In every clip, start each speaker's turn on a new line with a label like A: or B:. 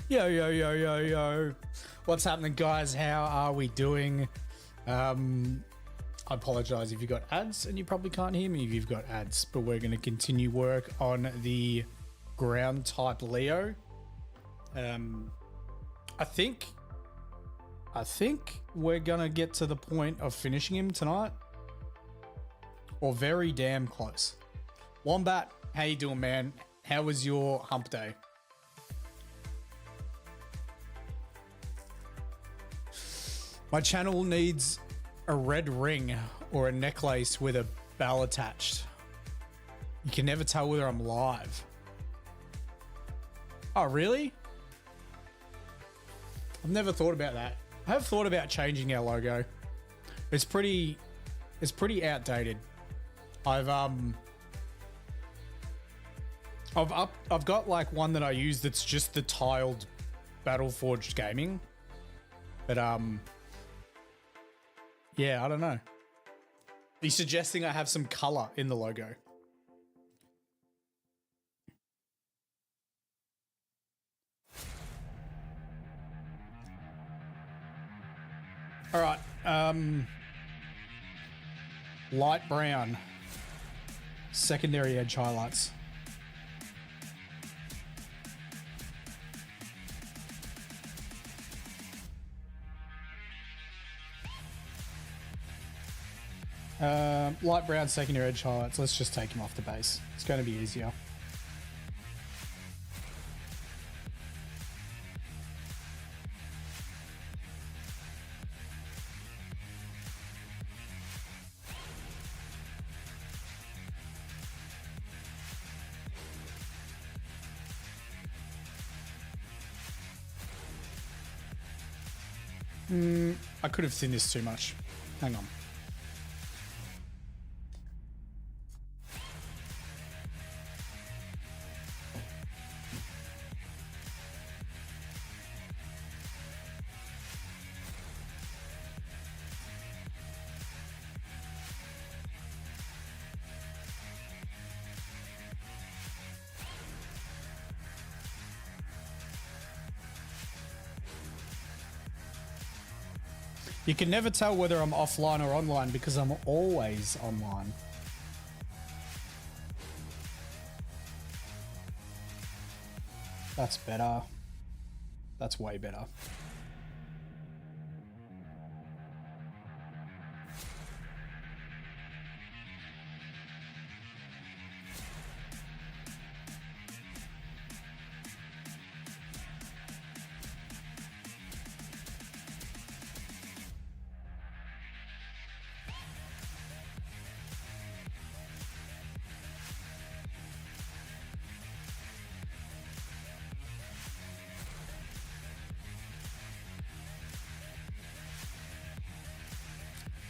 A: Yo, yo, yo, yo, yo. What's happening, guys? How are we doing? I apologize if you got ads and you probably can't hear me if you've got ads, but we're going to continue work on the ground type Leo. I think we're going to get to the point of finishing him tonight, or very damn close. Wombat, how you doing, man? How was your hump day? My channel needs a red ring or a necklace with a bell attached. You can never tell whether I'm live. Oh, really? I've never thought about that. I have thought about changing our logo. It's pretty outdated. I've got like one that I use that's just the tiled Battleforged gaming. But yeah, I don't know. Are you suggesting I have some color in the logo? All right. Light brown. Secondary edge highlights. Light brown secondary edge highlights. Let's just take him off the base. It's going to be easier. I could have thinned this too much. Hang on. You can never tell whether I'm offline or online because I'm always online. That's better. That's way better.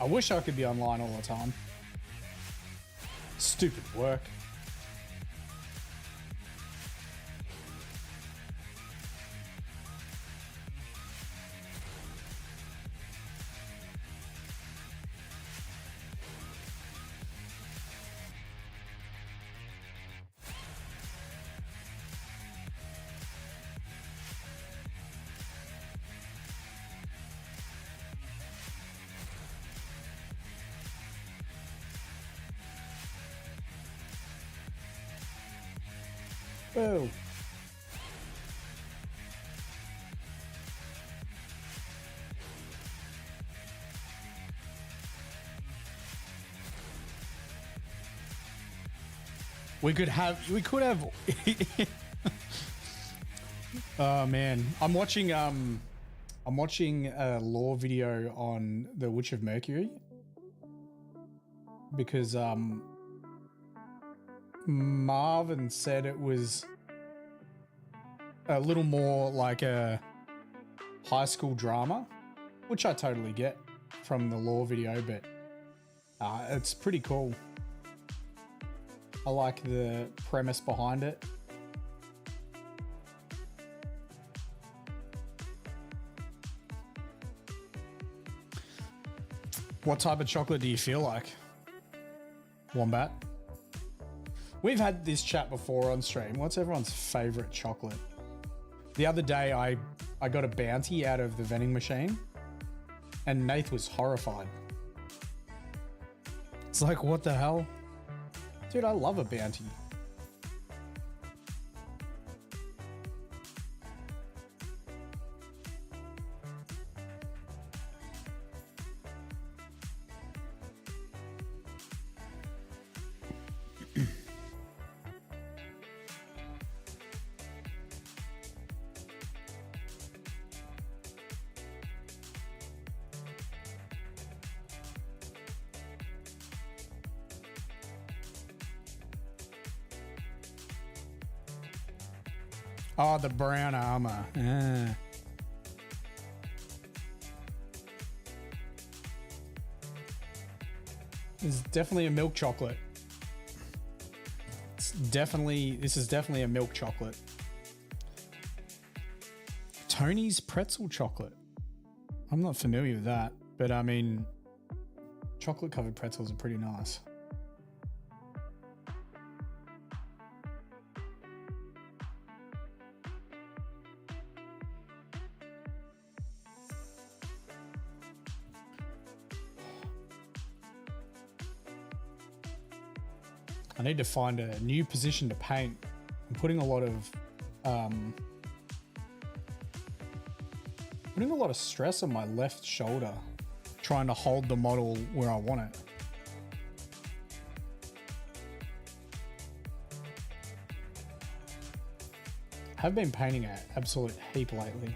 A: I wish I could be online all the time. Stupid work. Boo. We could have oh man. I'm watching a lore video on the Witch of Mercury because Marvin said it was a little more like a high school drama, which I totally get from the lore video, but it's pretty cool. I like the premise behind it. What type of chocolate do you feel like, Wombat? We've had this chat before on stream. What's everyone's favorite chocolate? The other day, I got a bounty out of the vending machine, and Nath was horrified. It's like, what the hell? Dude, I love a bounty. Oh, the brown armor. Yeah. This is definitely a milk chocolate. This is definitely a milk chocolate. Tony's pretzel chocolate. I'm not familiar with that, but I mean, chocolate covered pretzels are pretty nice. I need to find a new position to paint. I'm putting a lot of stress on my left shoulder, trying to hold the model where I want it. I've been painting an absolute heap lately.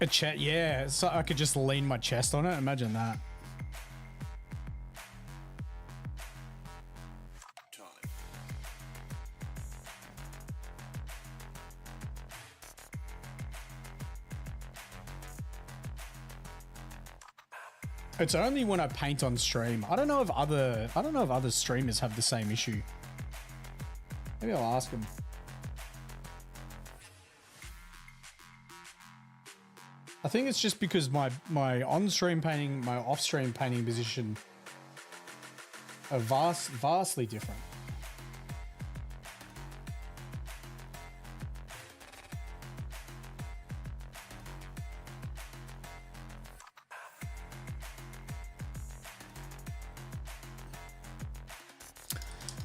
A: A chest, yeah, so I could just lean my chest on it. Imagine that. It's only when I paint on stream. I don't know if other streamers have the same issue. Maybe I'll ask them. I think it's just because my on-stream painting, my off-stream painting position are vastly different.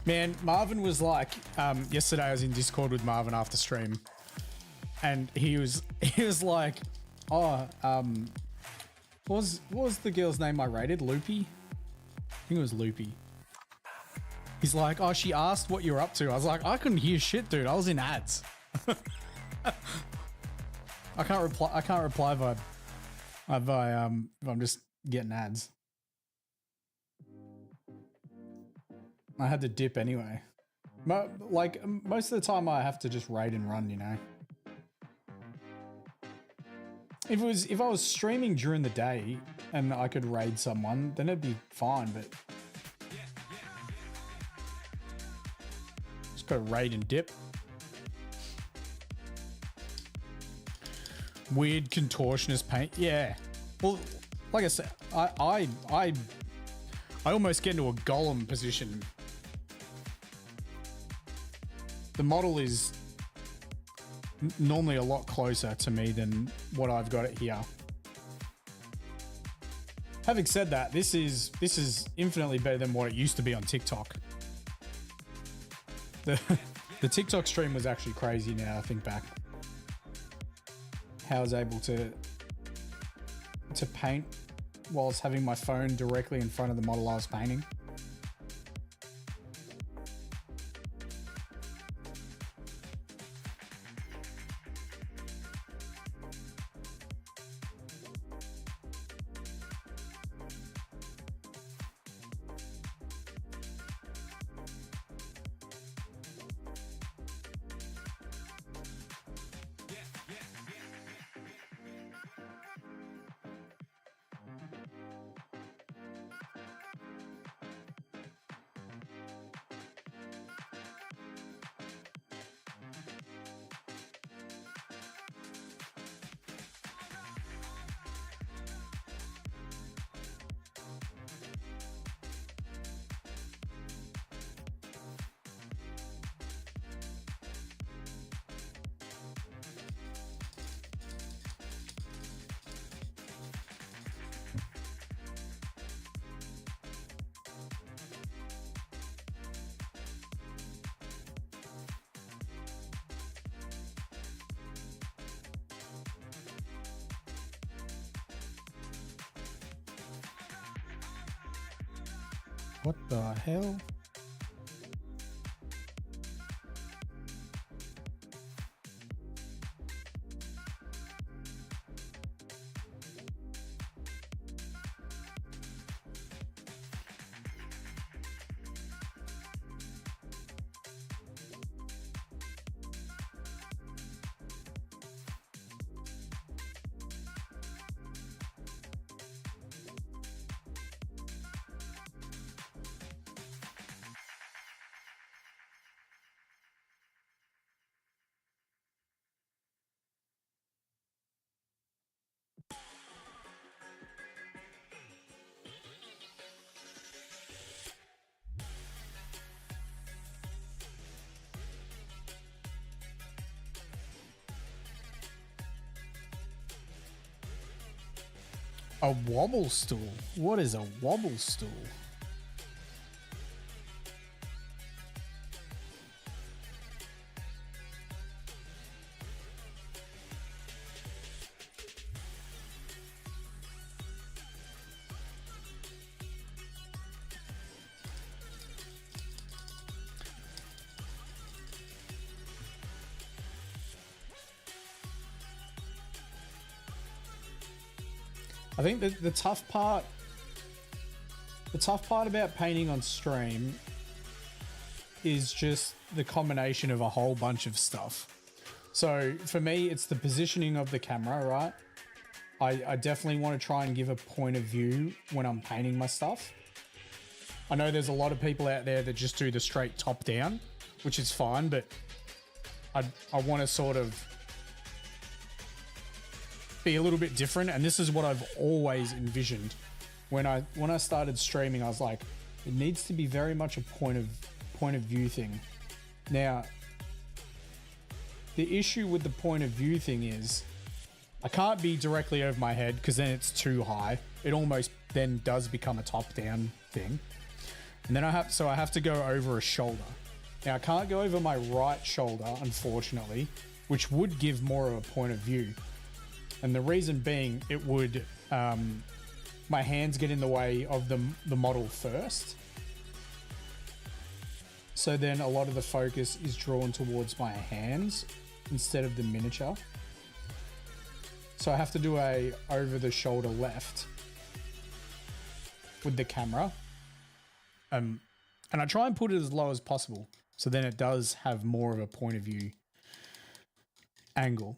A: Man, Marvin was like, yesterday I was in Discord with Marvin after stream, and he was like, oh, what was the girl's name I rated? Loopy? I think it was Loopy. He's like, oh, she asked what you're up to. I was like, I couldn't hear shit, dude. I was in ads. I can't reply if I'm just getting ads. I had to dip anyway. Like, most of the time I have to just raid and run, you know. If I was streaming during the day and I could raid someone, then it'd be fine, but just gotta raid and dip. Weird contortionist paint. Yeah. Well, like I said, I almost get into a golem position. The model is normally a lot closer to me than what I've got it here. Having said that, this is infinitely better than what it used to be on TikTok. The TikTok stream was actually crazy now I think back. How I was able to paint whilst having my phone directly in front of the model I was painting. What the hell? A wobble stool? What is a wobble stool? I think the tough part about painting on stream is just the combination of a whole bunch of stuff. So for me, it's the positioning of the camera, right? I definitely want to try and give a point of view when I'm painting my stuff. I know there's a lot of people out there that just do the straight top down, which is fine, but I want to sort of be a little bit different, and this is what I've always envisioned. When I started streaming, I was like, it needs to be very much a point of view thing. Now, the issue with the point of view thing is I can't be directly over my head because then it's too high. It almost then does become a top down thing. And then I have to go over a shoulder. Now I can't go over my right shoulder, unfortunately, which would give more of a point of view. And the reason being, it would, my hands get in the way of the model first. So then a lot of the focus is drawn towards my hands instead of the miniature. So I have to do a over the shoulder left with the camera. And I try and put it as low as possible. So then it does have more of a point of view angle.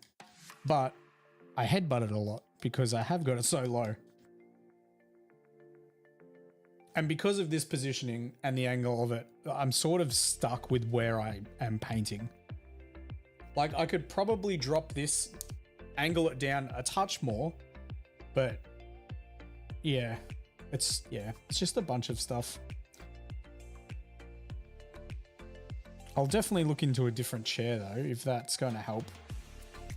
A: But I headbutt it a lot because I have got it so low. And because of this positioning and the angle of it, I'm sort of stuck with where I am painting. Like I could probably drop this, angle it down a touch more, but yeah, it's just a bunch of stuff. I'll definitely look into a different chair though, if that's going to help.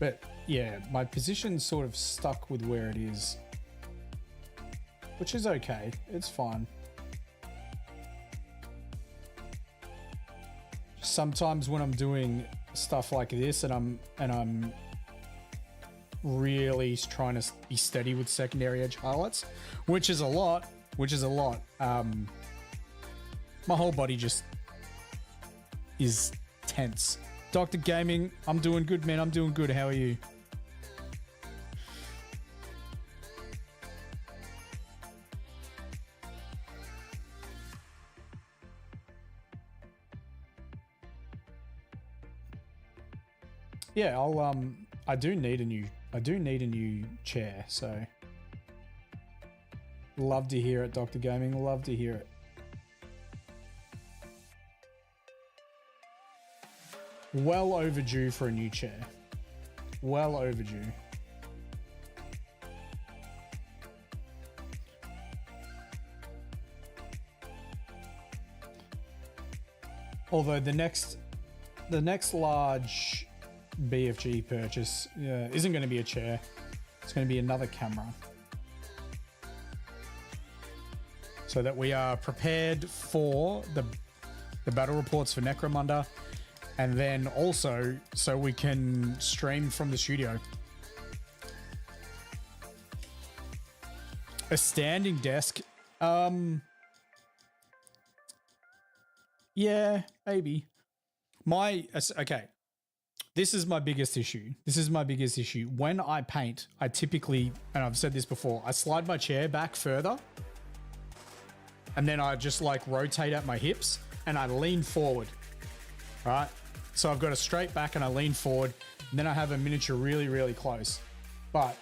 A: But yeah, my position's sort of stuck with where it is, which is okay. It's fine. Sometimes when I'm doing stuff like this and I'm really trying to be steady with secondary edge highlights, which is a lot. My whole body just is tense. Dr. Gaming, I'm doing good, man. I'm doing good. How are you? Yeah, I do need a new chair, so love to hear it, Dr. Gaming. Love to hear it. Well overdue for a new chair. Well overdue. Although the next large BFG purchase isn't going to be a chair. It's going to be another camera. So that we are prepared for the battle reports for Necromunda. And then also so we can stream from the studio. A standing desk. Yeah, maybe. Okay. This is my biggest issue. When I paint, I typically, and I've said this before, I slide my chair back further and then I just like rotate at my hips and I lean forward, right? So I've got a straight back and I lean forward and then I have a miniature really, really close. But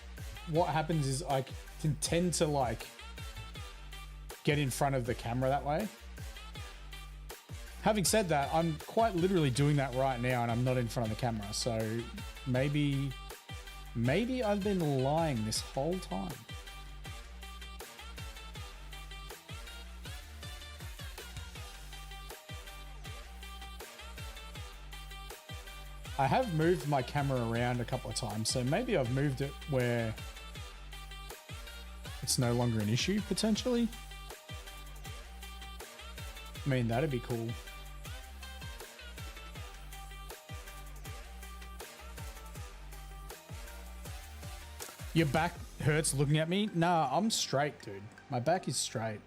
A: what happens is I can tend to like get in front of the camera that way. Having said that, I'm quite literally doing that right now and I'm not in front of the camera. So maybe I've been lying this whole time. I have moved my camera around a couple of times, so maybe I've moved it where it's no longer an issue, potentially. I mean, that'd be cool. Your back hurts looking at me? Nah, I'm straight, dude. My back is straight.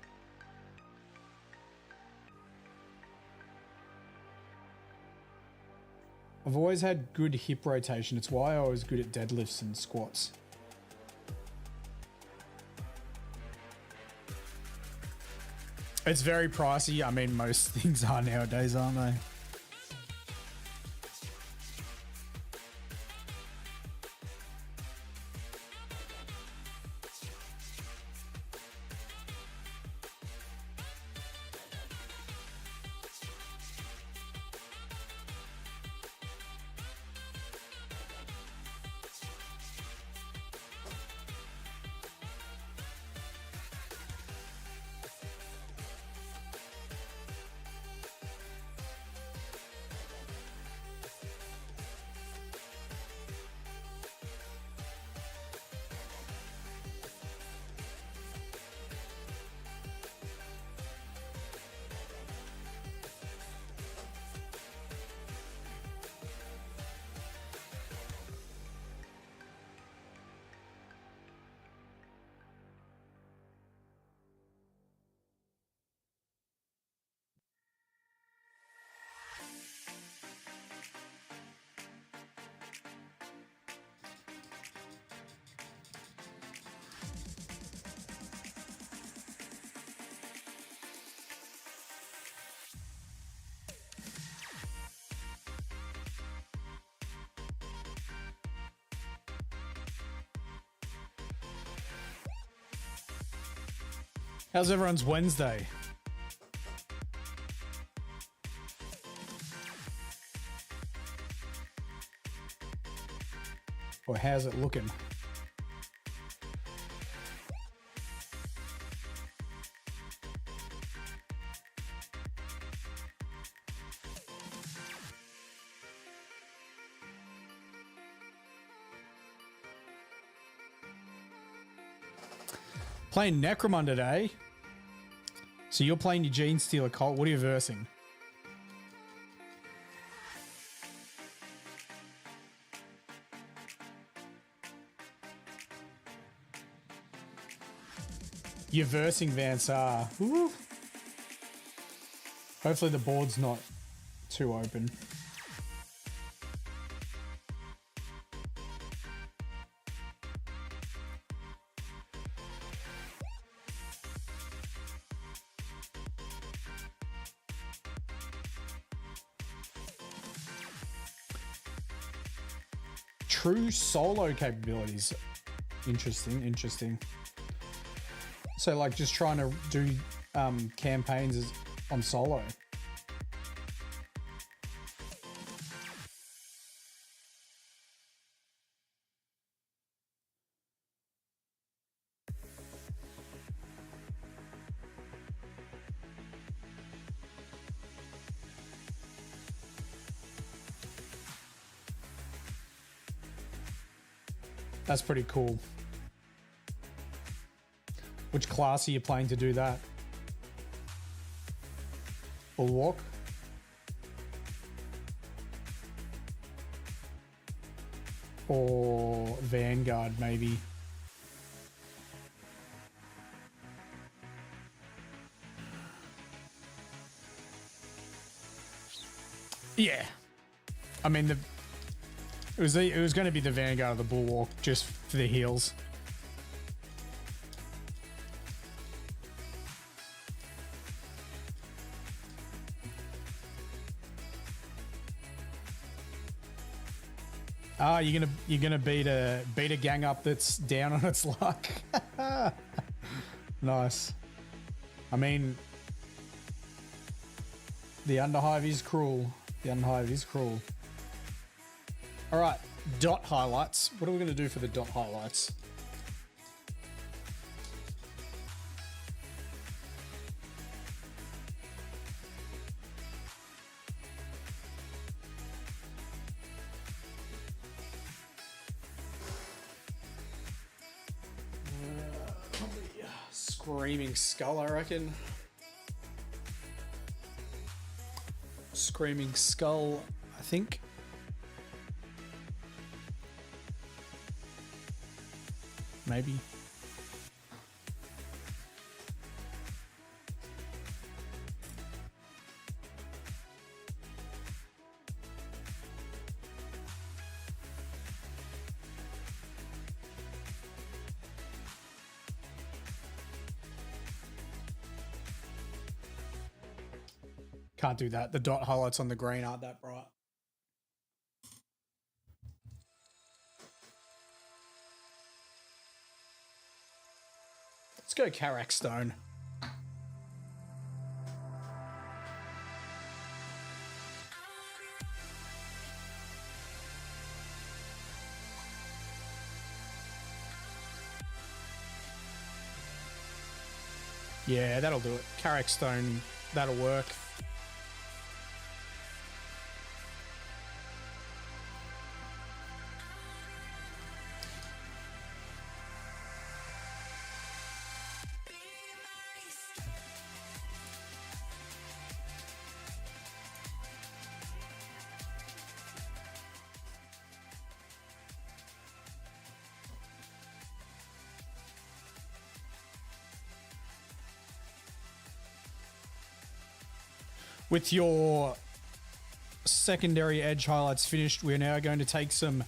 A: I've always had good hip rotation. It's why I was good at deadlifts and squats. It's very pricey. I mean, most things are nowadays, aren't they? How's everyone's Wednesday? Or how's it looking? Playing Necromon today. So you're playing your Gene Stealer Cult. What are you versing? You're versing Vansar. Woo. Hopefully the board's not too open. True solo capabilities. Interesting. So like just trying to do campaigns on solo. That's pretty cool. Which class are you playing to do that? Bulwark? Or Vanguard, maybe? Yeah. I mean, it was going to be the Vanguard of the Bulwark just for the heals. Ah, you're gonna beat a gang up that's down on its luck. Nice. I mean, the Underhive is cruel. The Underhive is cruel. All right, dot highlights. What are we gonna do for the dot highlights? Screaming Skull, I reckon. Screaming Skull, I think. Maybe. Can't do that. The dot highlights on the green aren't that bright. Let's go Karak Stone. Yeah, that'll do it. Karak Stone, that'll work. With your secondary edge highlights finished, we're now going to take some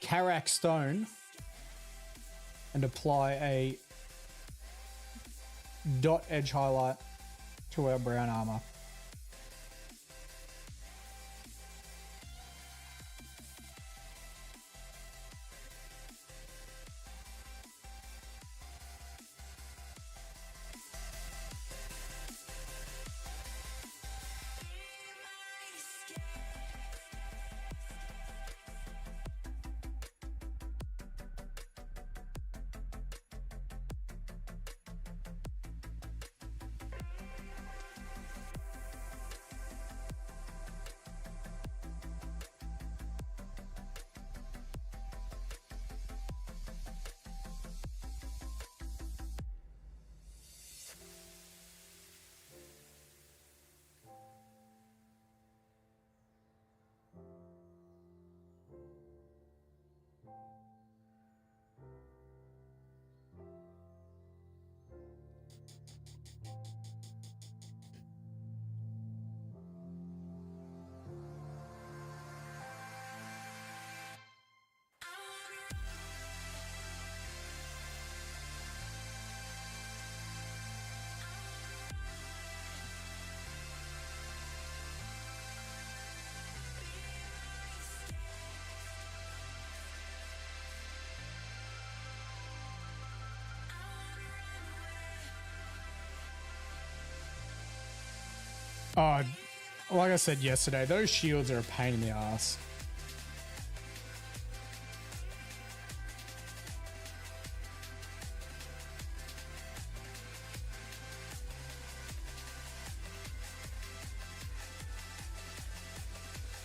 A: Karak Stone and apply a dot edge highlight to our brown armor. Oh, like I said yesterday, those shields are a pain in the ass.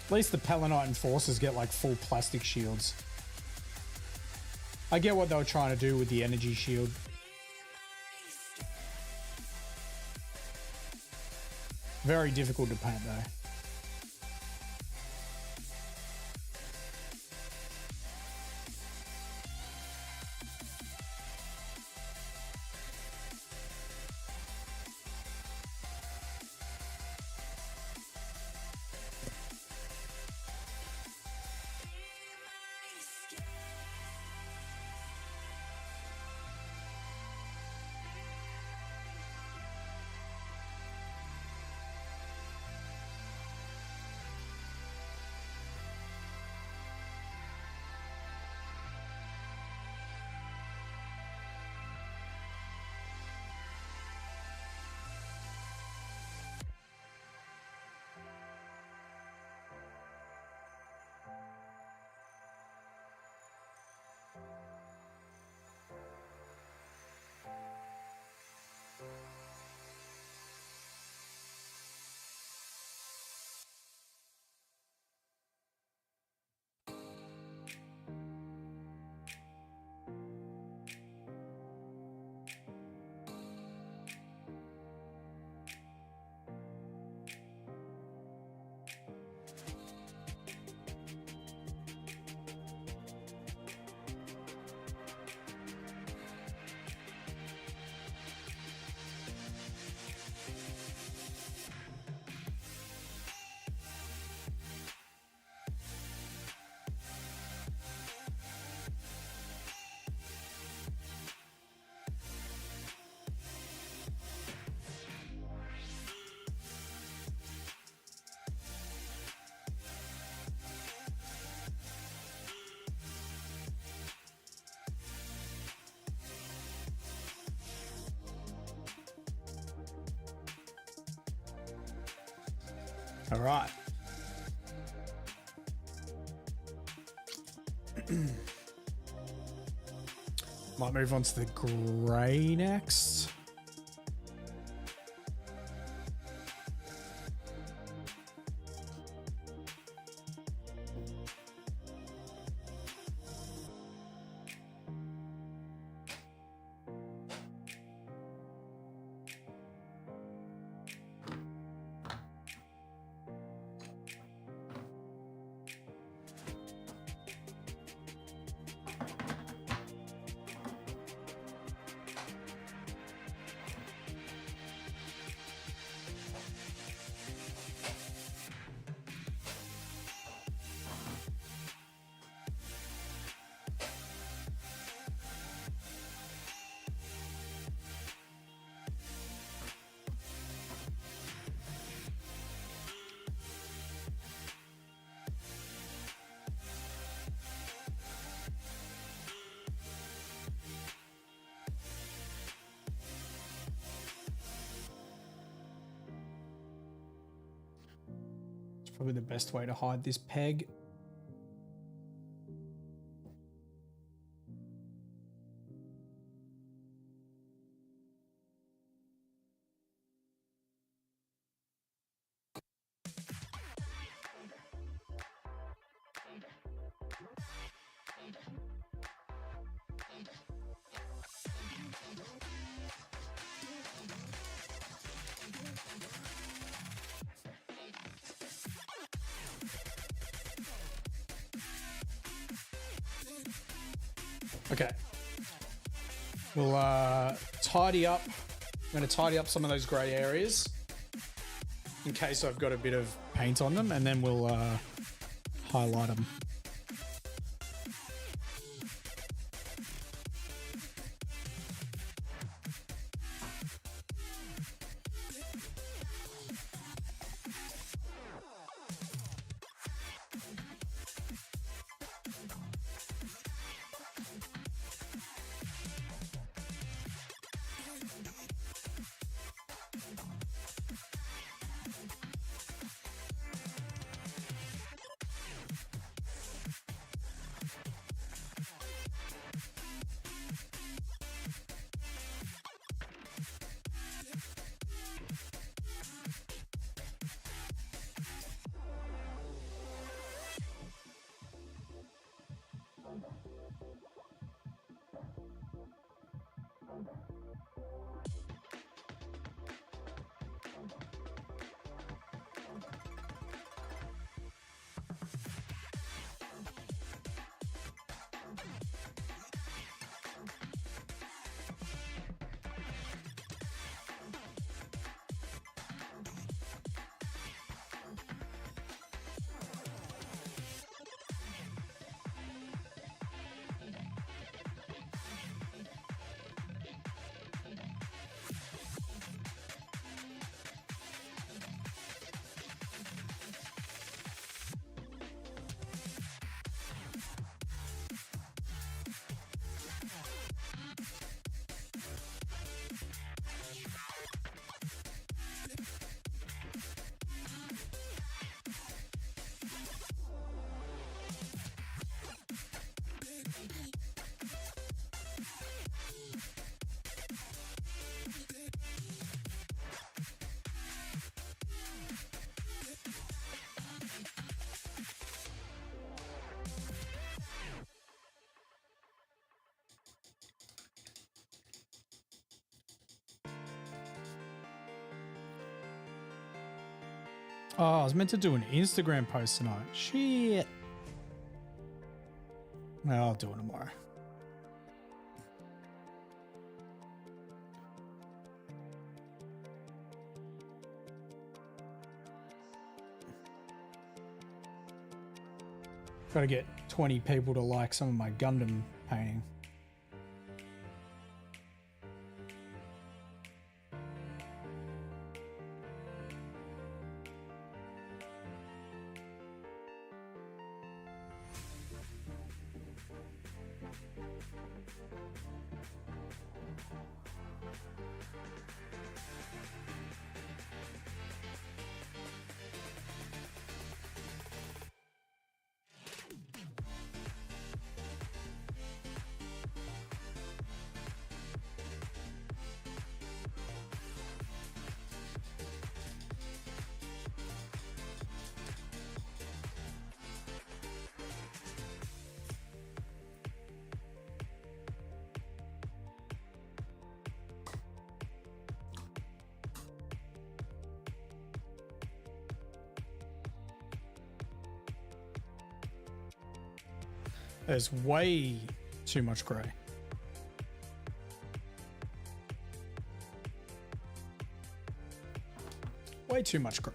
A: At least the Palanite Enforcers get like full plastic shields. I get what they were trying to do with the energy shield. Very difficult to paint though. All right. Might move on to the grey next. Probably the best way to hide this peg. Okay. We'll tidy up. I'm going to tidy up some of those grey areas in case I've got a bit of paint on them, and then we'll highlight them. Oh, I was meant to do an Instagram post tonight. Shit. Well, I'll do it tomorrow. Got to get 20 people to like some of my Gundam painting. There's way too much gray. Way too much gray.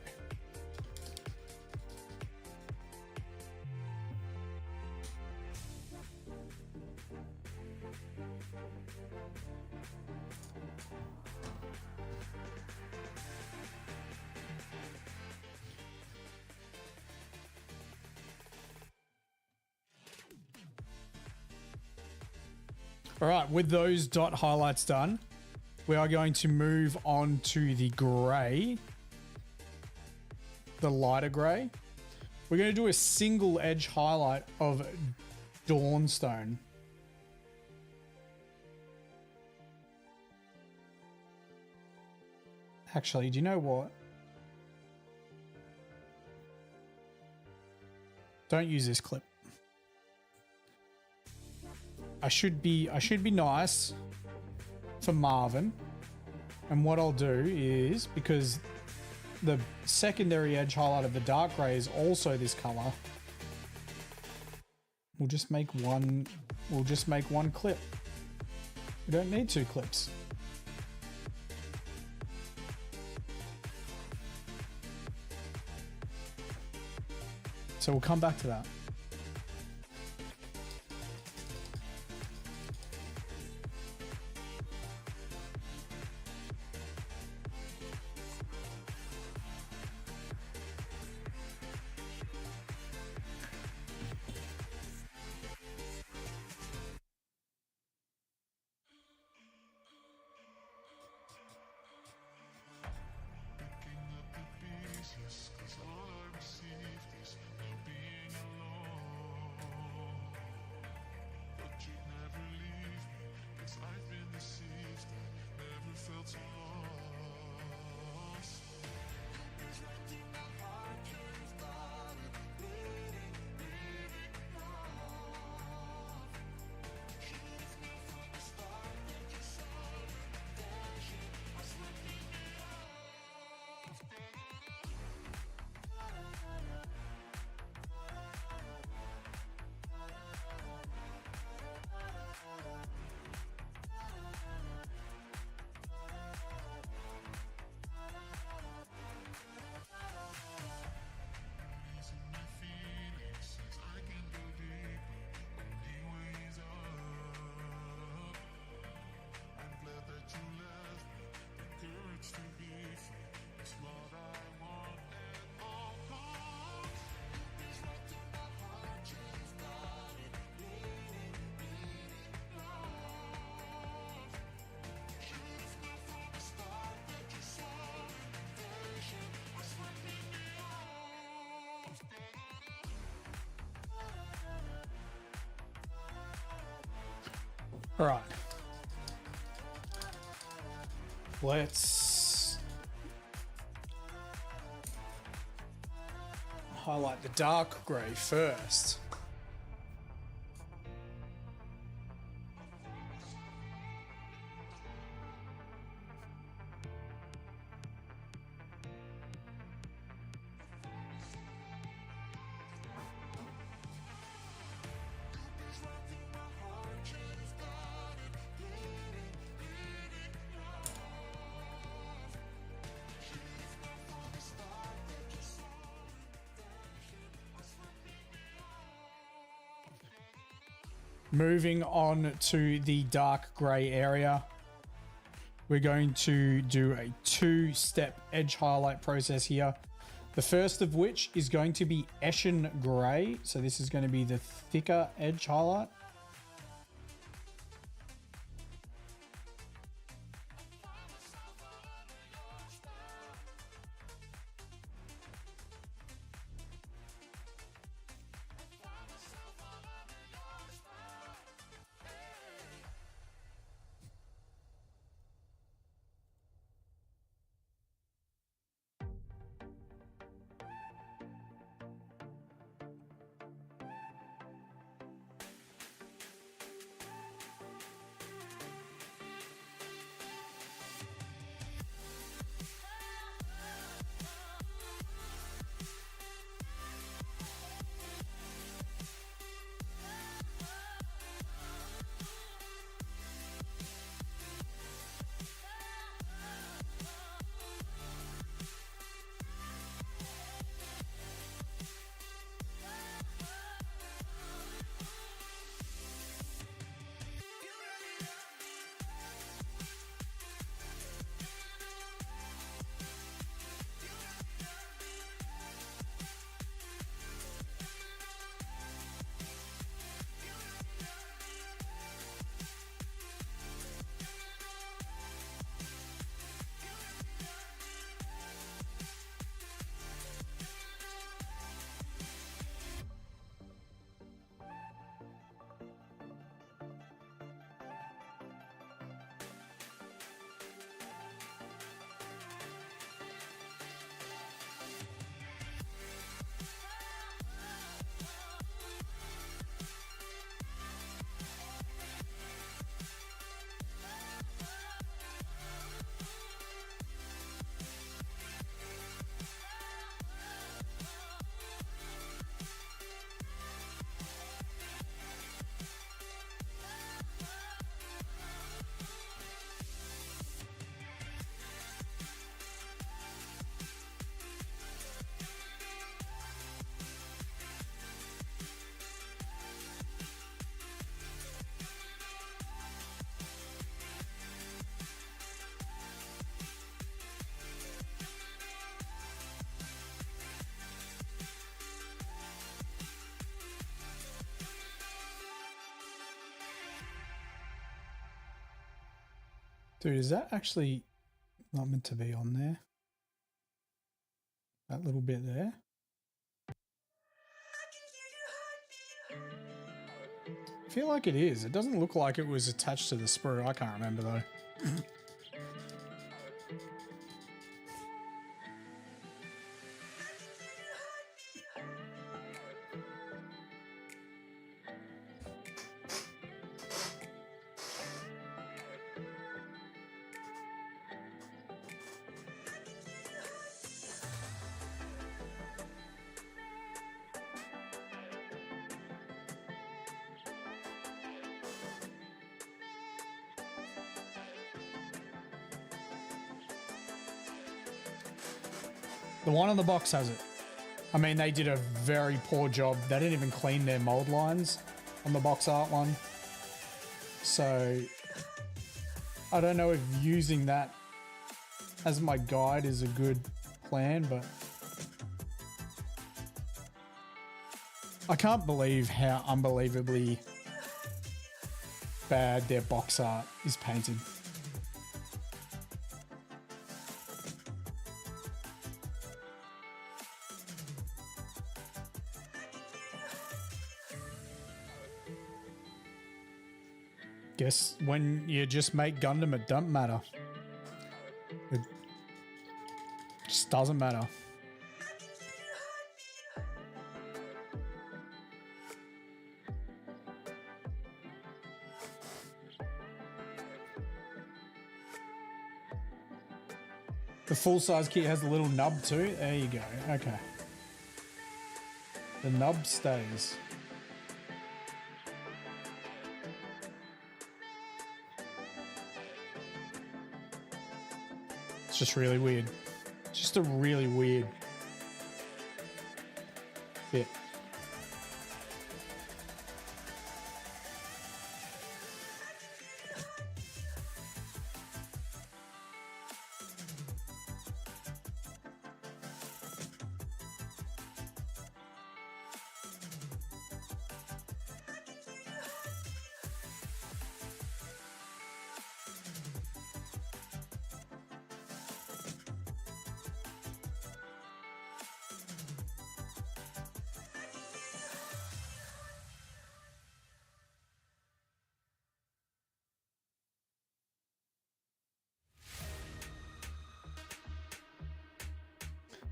A: All right, with those dot highlights done, we are going to move on to the gray, the lighter gray. We're going to do a single edge highlight of Dawnstone. Actually, do you know what? Don't use this clip. I should be nice for Marvin. And what I'll do is, because the secondary edge highlight of the dark gray is also this color, we'll just make one clip. We don't need two clips. So we'll come back to that. All right. Let's highlight the dark gray first. Moving on to the dark gray area, we're going to do a two-step edge highlight process here. The first of which is going to be Eshin Gray. So this is going to be the thicker edge highlight. Dude, is that actually not meant to be on there? That little bit there? I feel like it is. It doesn't look like it was attached to the sprue. I can't remember though. The one on the box has it. I mean, they did a very poor job. They didn't even clean their mold lines on the box art one. So I don't know if using that as my guide is a good plan, but I can't believe how unbelievably bad their box art is painted. Guess when you just make Gundam, it don't matter. It just doesn't matter. The full-size kit has a little nub too. There you go. Okay. The nub stays. It's just really weird. Just a really weird bit.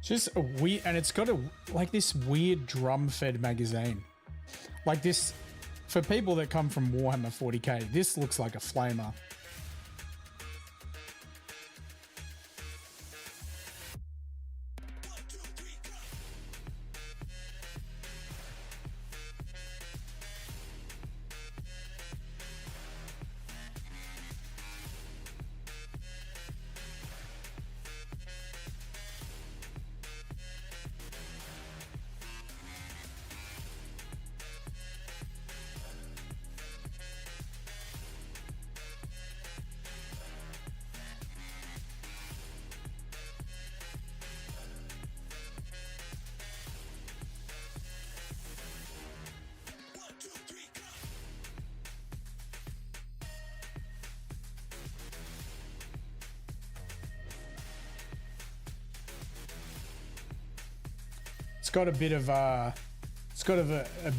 A: Just a weird, and it's got a like this weird drum-fed magazine. Like this, for people that come from Warhammer 40k, this looks like a flamer. It's got a bit of a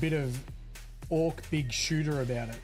A: bit of orc big shooter about it.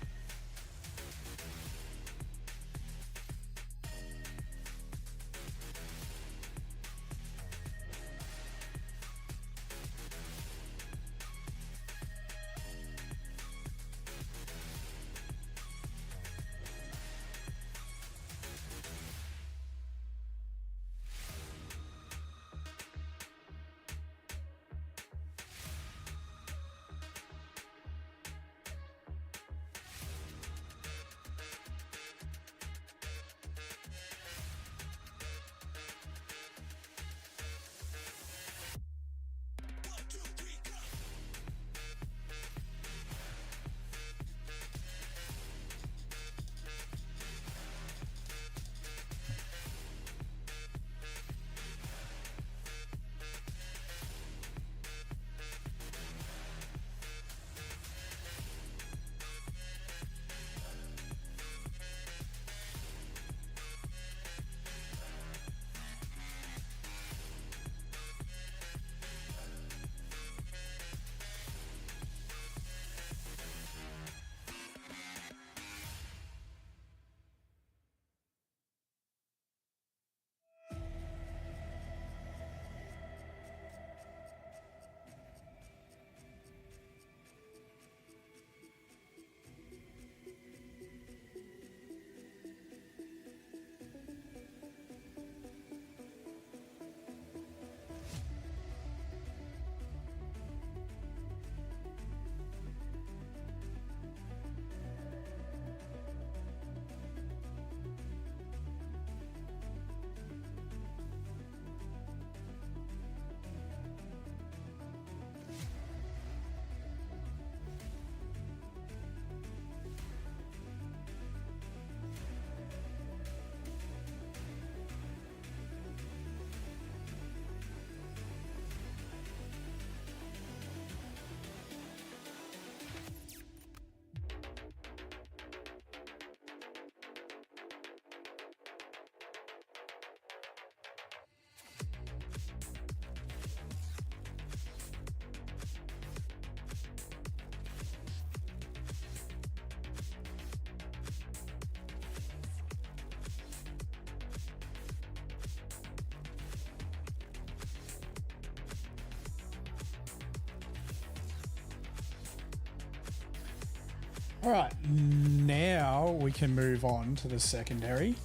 A: All right, now we can move on to the secondary.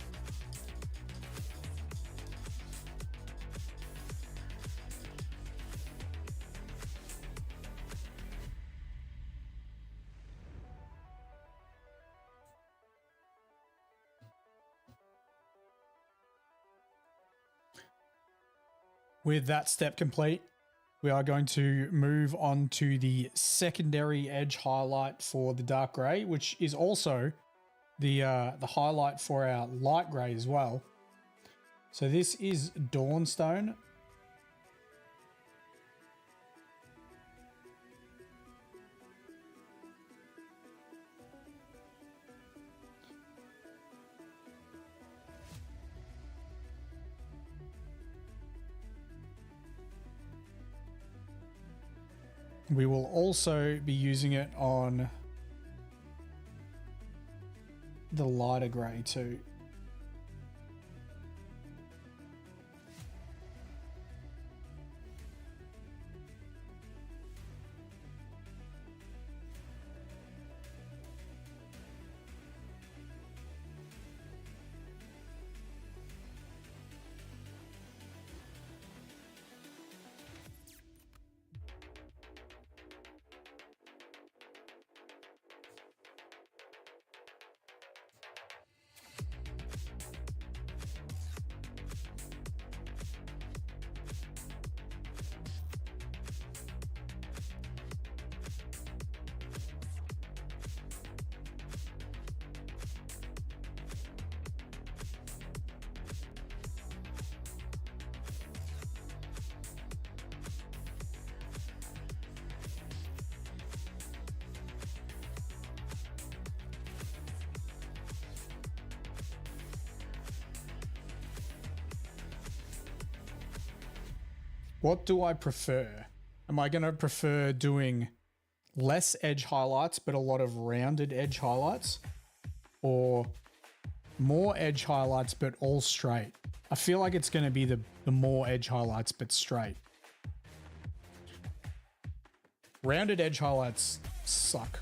A: With that step complete, we are going to move on to the secondary edge highlight for the dark gray, which is also the highlight for our light gray as well. So this is Dawnstone. We will also be using it on the lighter gray too. What do I prefer? Am I going to prefer doing less edge highlights but a lot of rounded edge highlights, or more edge highlights but all straight? I feel like it's going to be the more edge highlights but straight. Rounded edge highlights suck.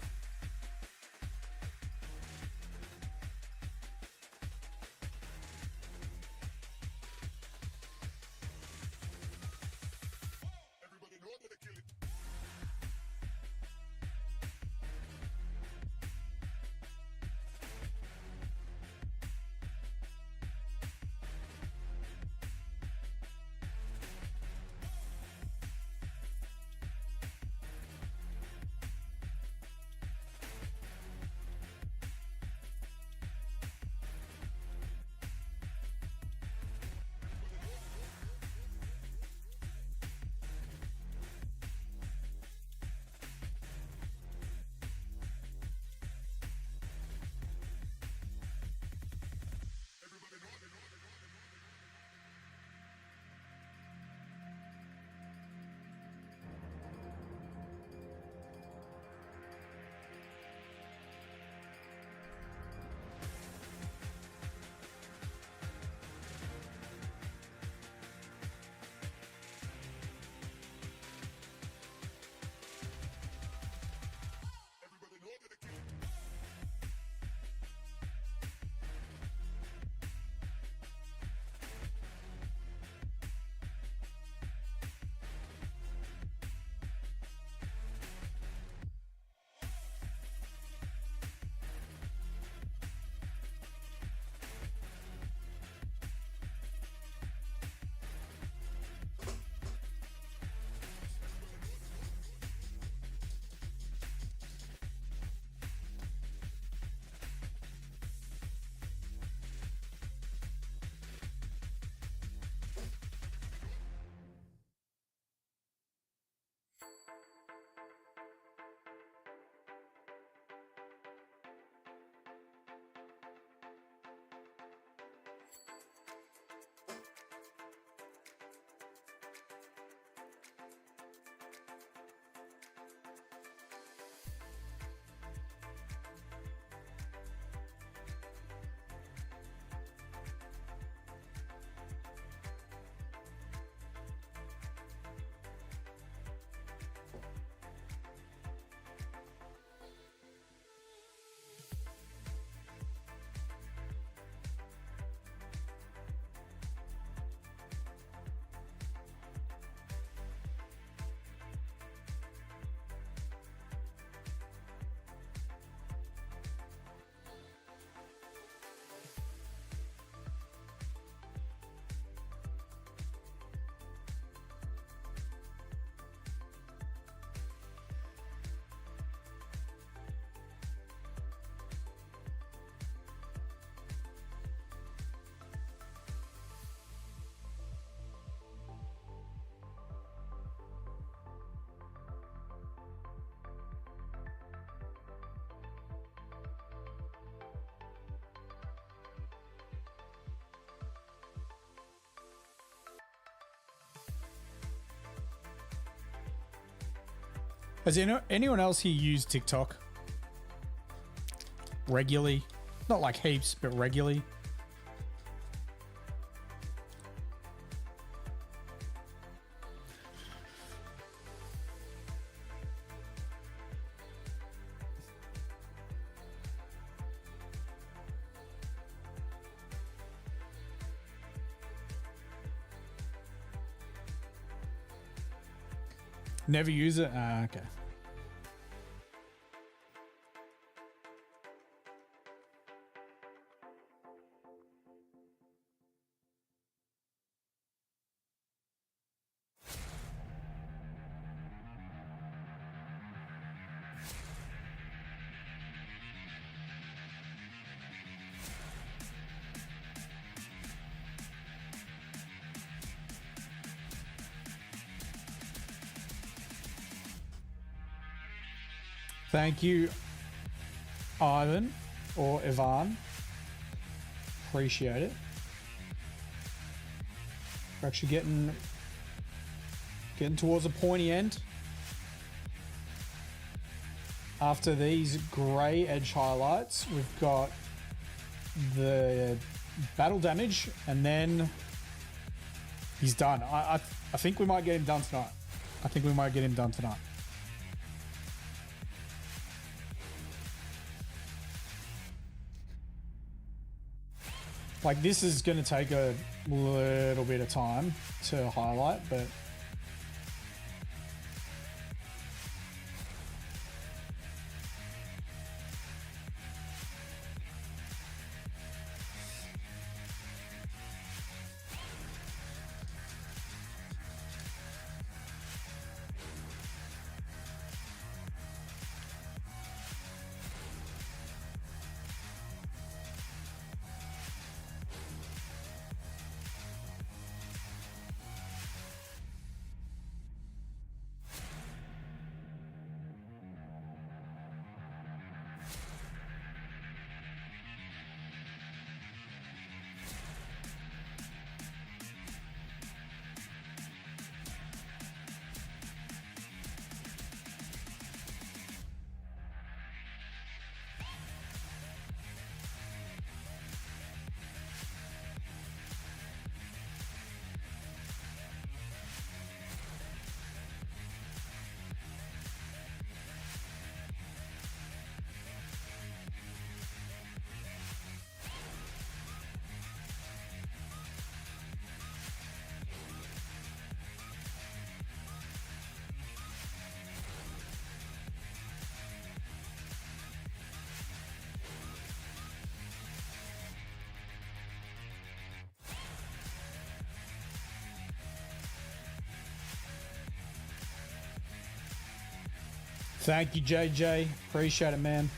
A: Has anyone else here used TikTok regularly? Not like heaps, but regularly. Never use it? Okay. Thank you, Ivan or Ivan. Appreciate it. We're actually getting towards a pointy end. After these grey edge highlights, we've got the battle damage, and then he's done. I think we might get him done tonight. Like, this is going to take a little bit of time to highlight, but thank you, JJ. Appreciate it, man.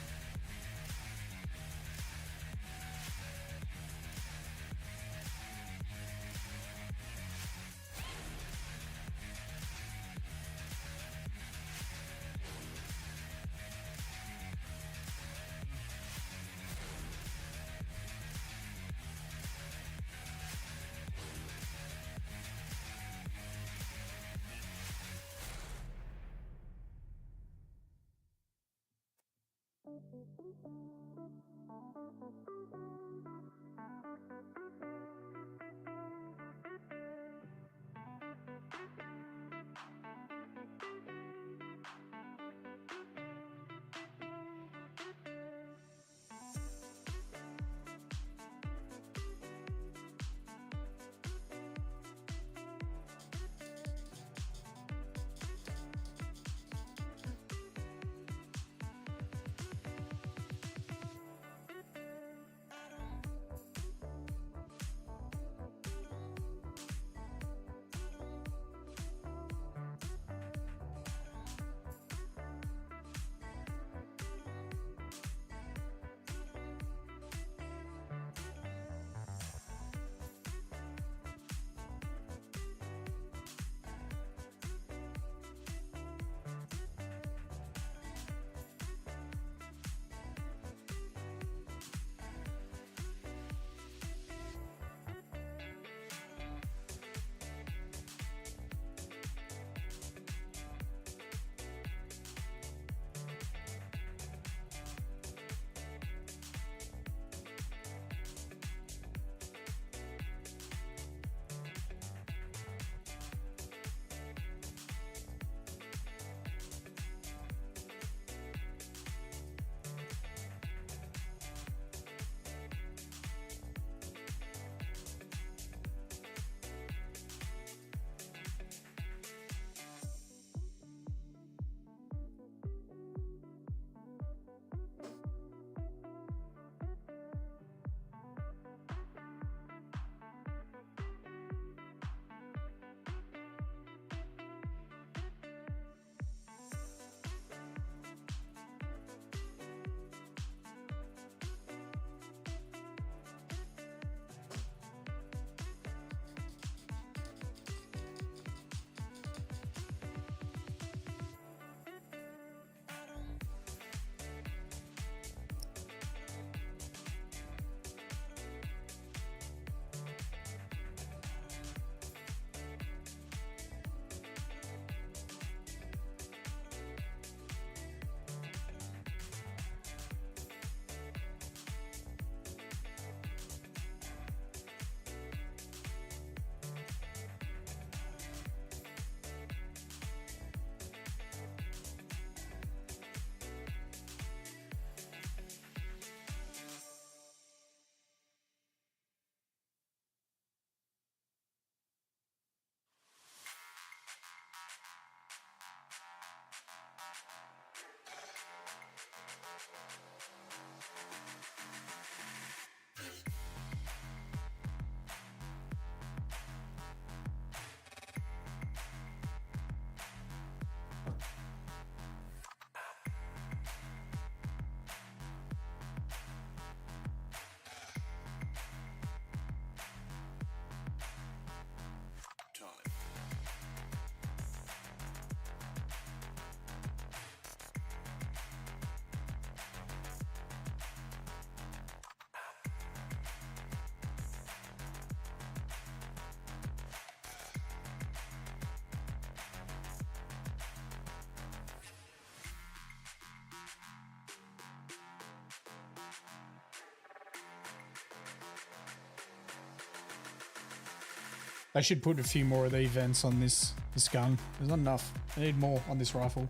A: I should put a few more of the vents on this gun. There's not enough. I need more on this rifle.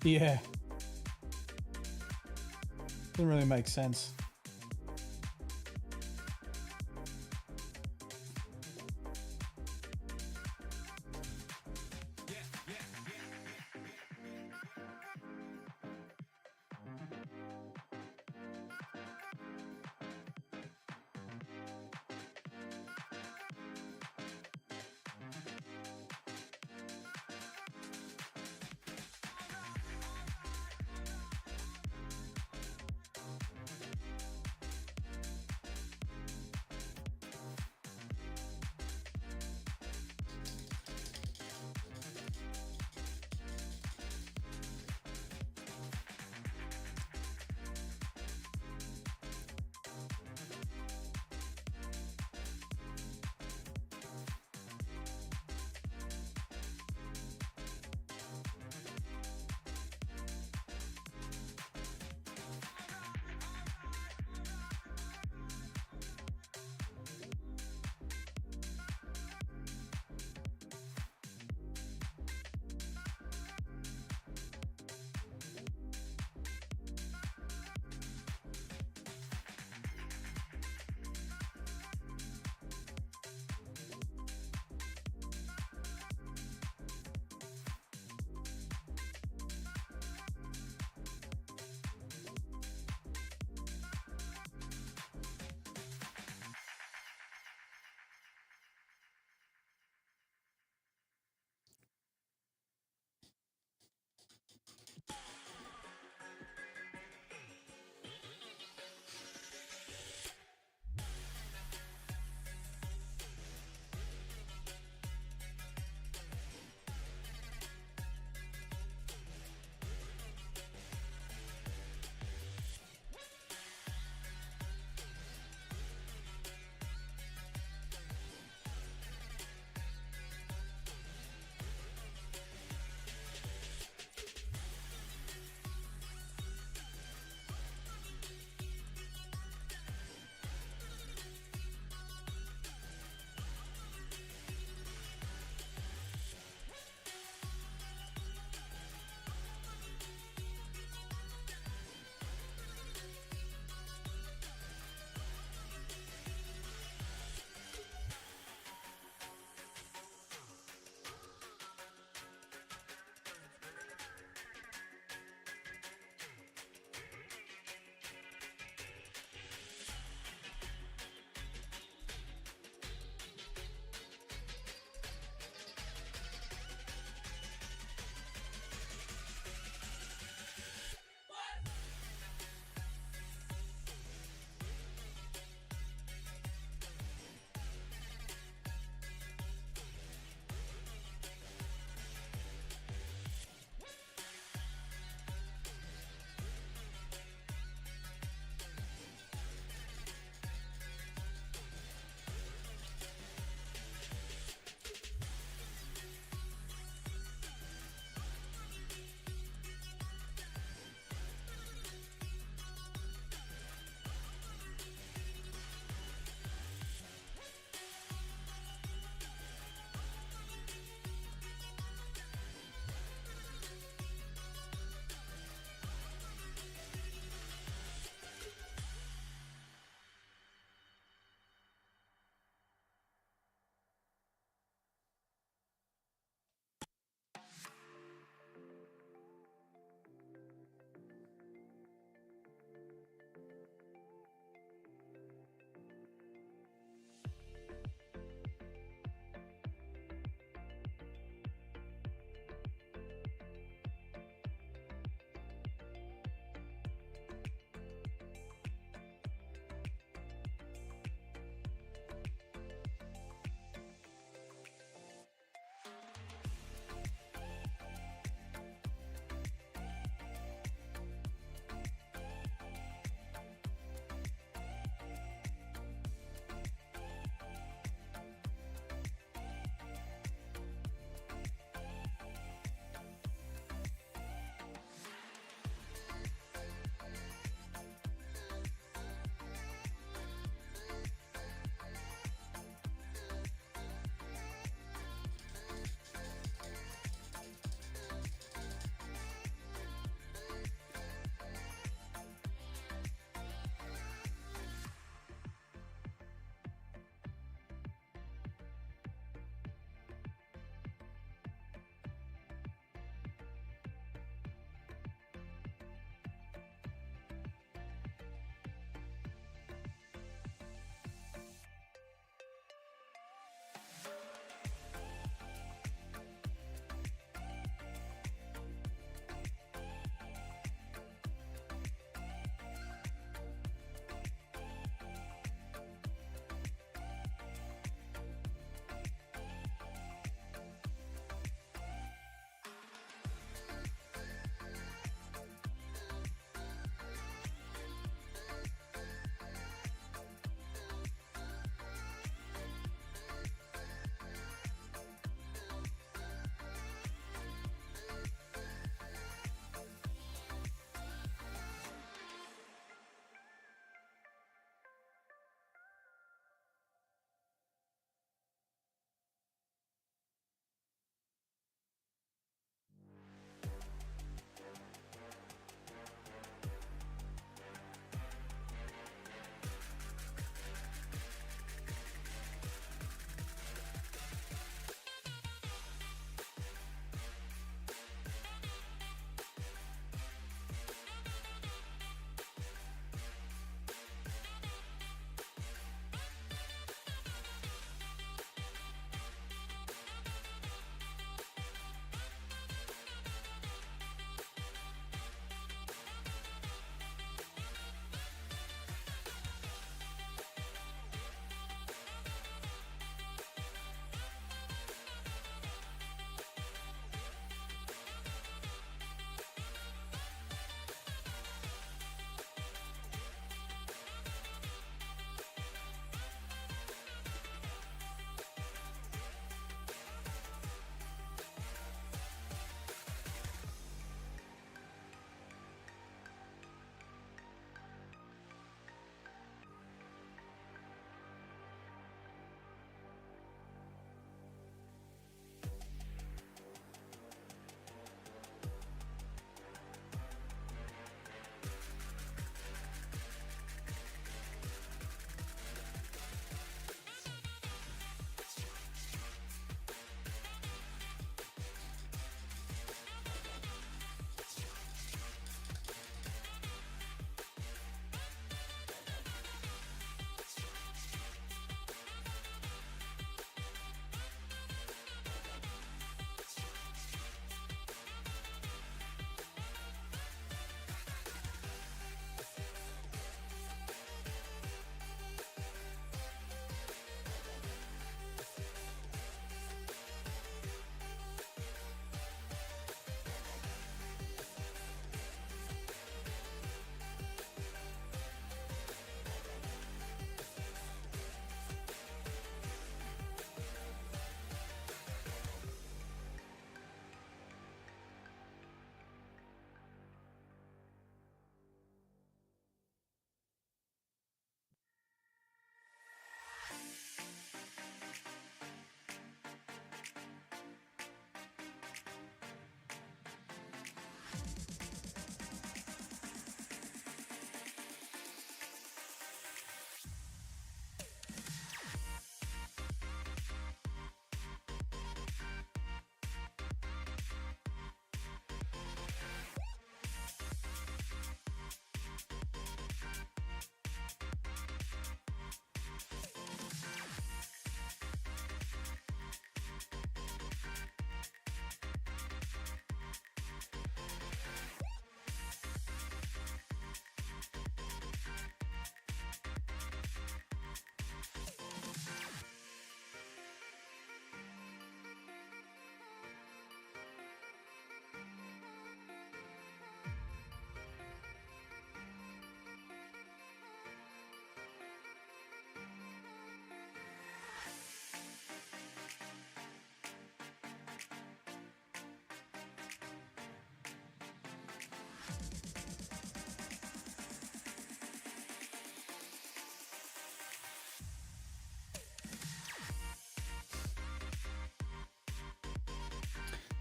A: Yeah. Doesn't really make sense.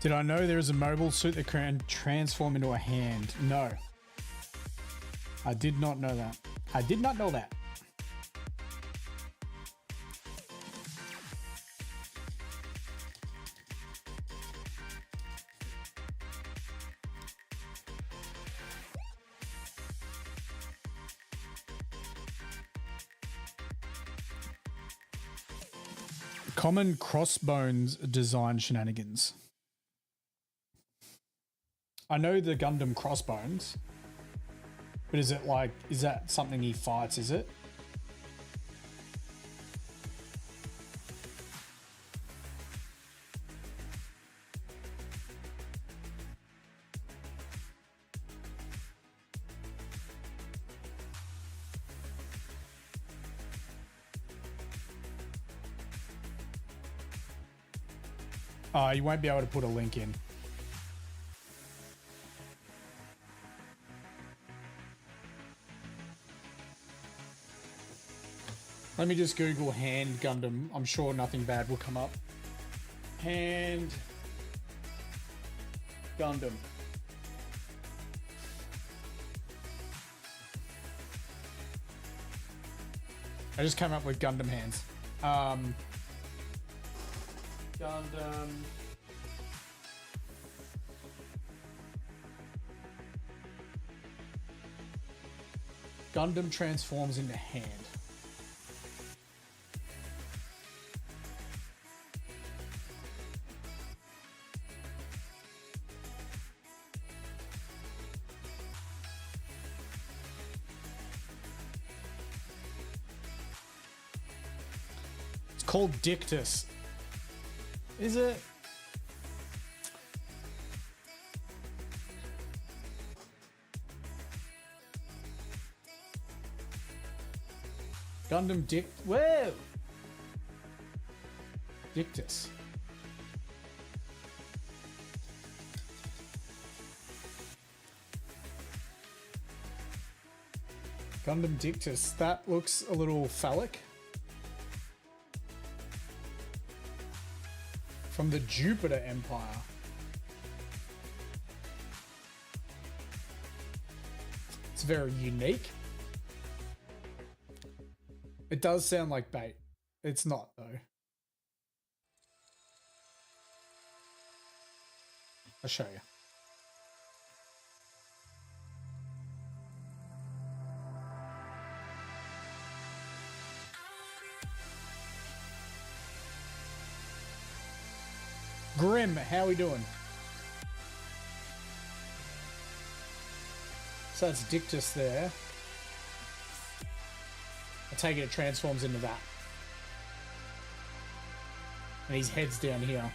A: Did I know there is a mobile suit that can transform into a hand? No. I did not know that. I did not know that. Common crossbones design shenanigans. I know the Gundam crossbones, but is it like, is that something he fights, is it? You won't be able to put a link in. Let me just Google hand Gundam. I'm sure nothing bad will come up. Hand Gundam. I just came up with Gundam hands. Gundam. Gundam transforms into hand. It's called Dictus. Is it? Gundam Whoa! Dictus. Gundam Dictus. That looks a little phallic. From the Jupiter Empire. It's very unique. It does sound like bait. It's not, though. I'll show you. Grim, how we doing? So that's Dictus there. I take it transforms into that. And his head's down here.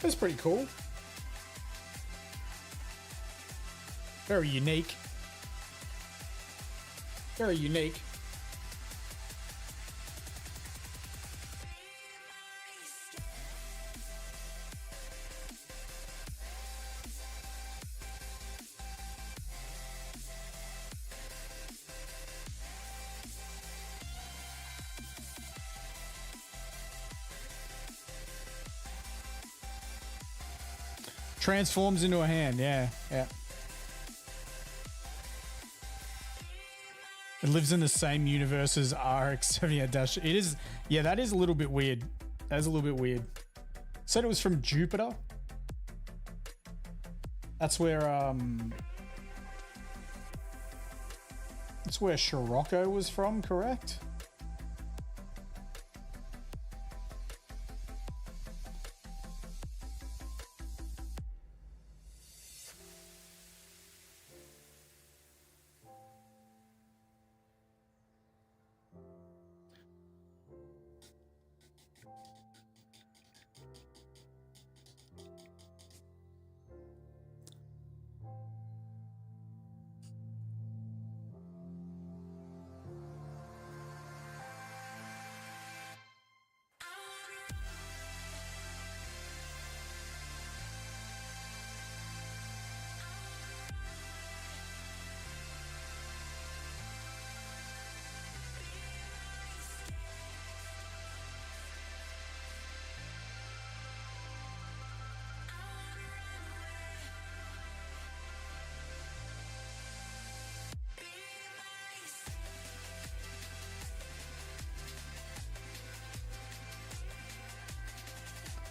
A: That's pretty cool. Very unique. Very unique. Transforms into a hand, yeah, yeah. It lives in the same universe as RX-78-. It is, yeah, that is a little bit weird. That is a little bit weird. Said it was from Jupiter. That's where Scirocco was from, correct?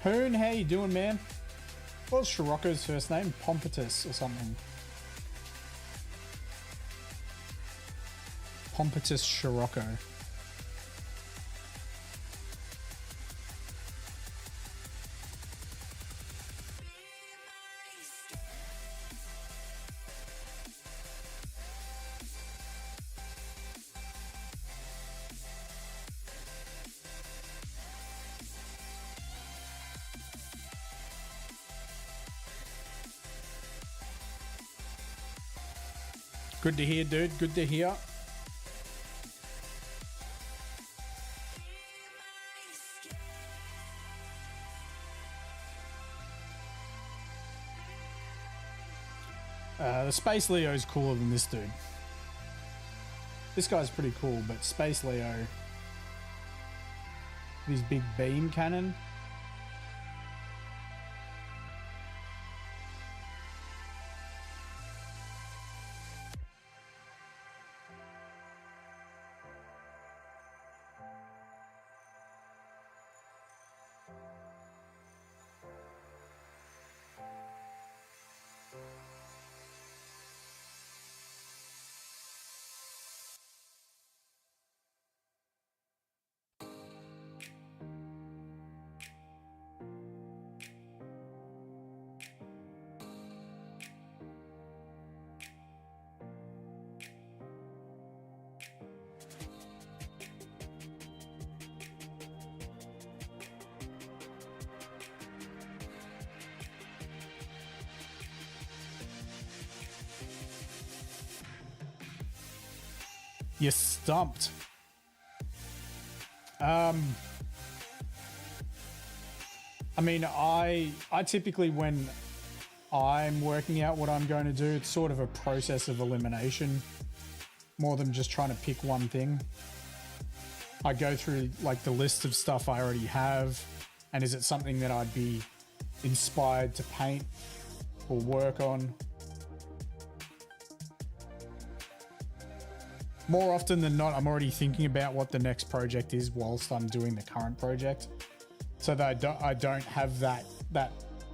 A: Hoon, how you doing, man? What was Scirocco's first name? Pompatus or something. Pompatus Scirocco. Good to hear, dude. Good to hear. The Space Leo is cooler than this dude. This guy's pretty cool, but Space Leo, his big beam cannon. You're stumped. I mean, I typically, when I'm working out what I'm going to do, it's sort of a process of elimination more than just trying to pick one thing. I go through like the list of stuff I already have, and is it something that I'd be inspired to paint or work on? More often than not, I'm already thinking about what the next project is whilst I'm doing the current project, so that I don't have that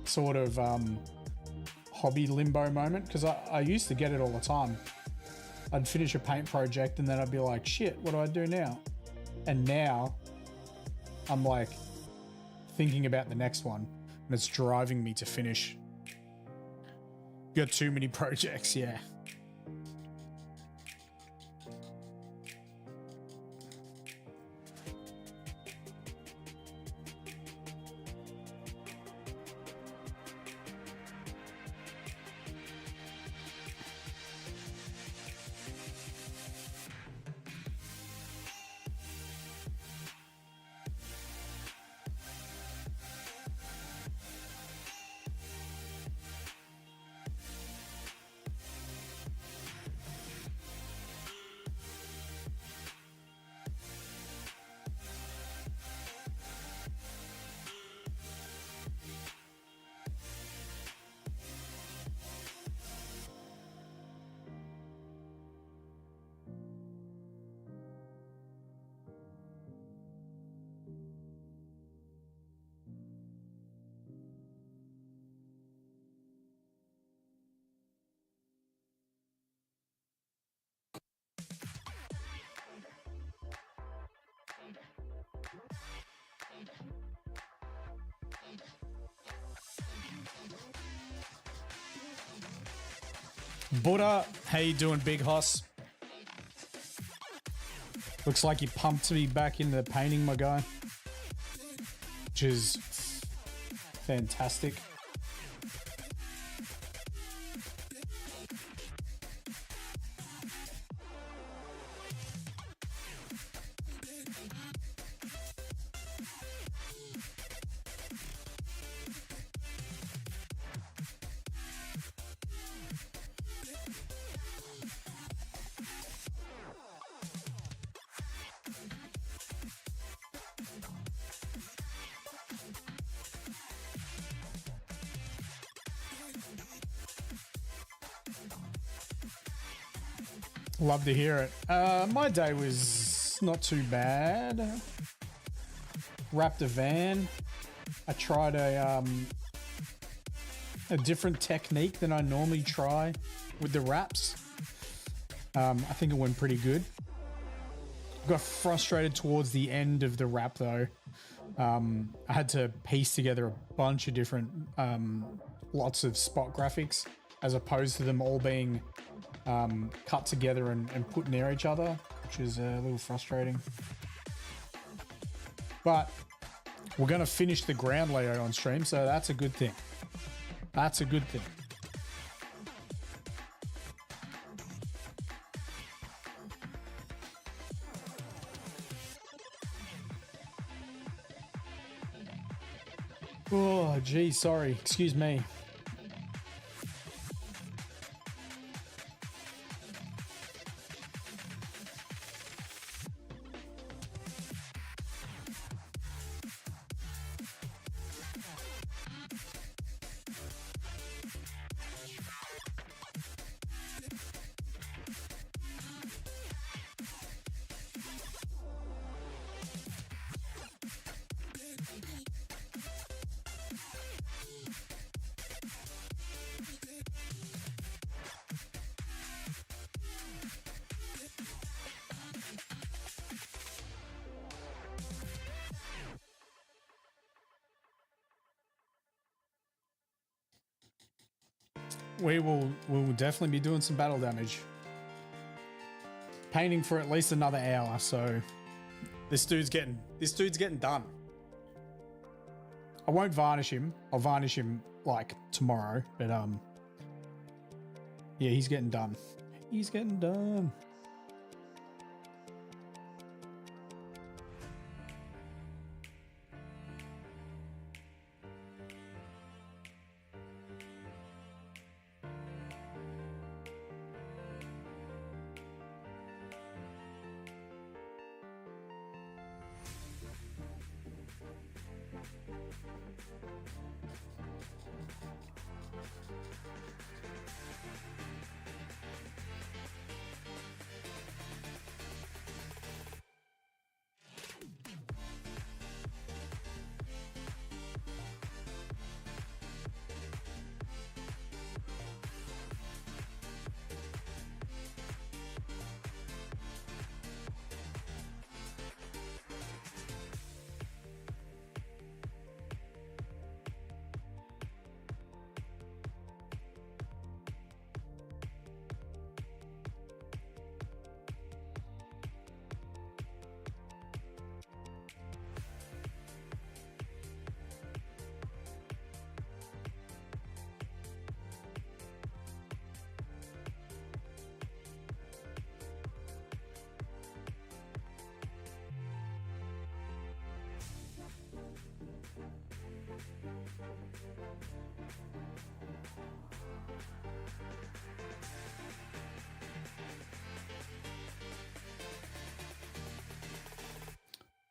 A: sort of hobby limbo moment, because I used to get it all the time. I'd finish a paint project and then I'd be like, shit, what do I do now? And now I'm like thinking about the next one, and it's driving me to finish. Got too many projects, yeah. Buddha, how you doing, Big Hoss? Looks like you pumped me back into painting, my guy, which is fantastic. Love to hear it. My day was not too bad. Wrapped a van. I tried a different technique than I normally try with the wraps. I think it went pretty good. Got frustrated towards the end of the wrap though. I had to piece together a bunch of different lots of spot graphics as opposed to them all being cut together and put near each other, which is a little frustrating. But we're going to finish the ground layout on stream, so that's a good thing. That's a good thing. Oh, gee, sorry. Excuse me. We will definitely be doing some battle damage. Painting for at least another hour, so this dude's getting done. I won't varnish him. I'll varnish him like tomorrow, but yeah, he's getting done. He's getting done.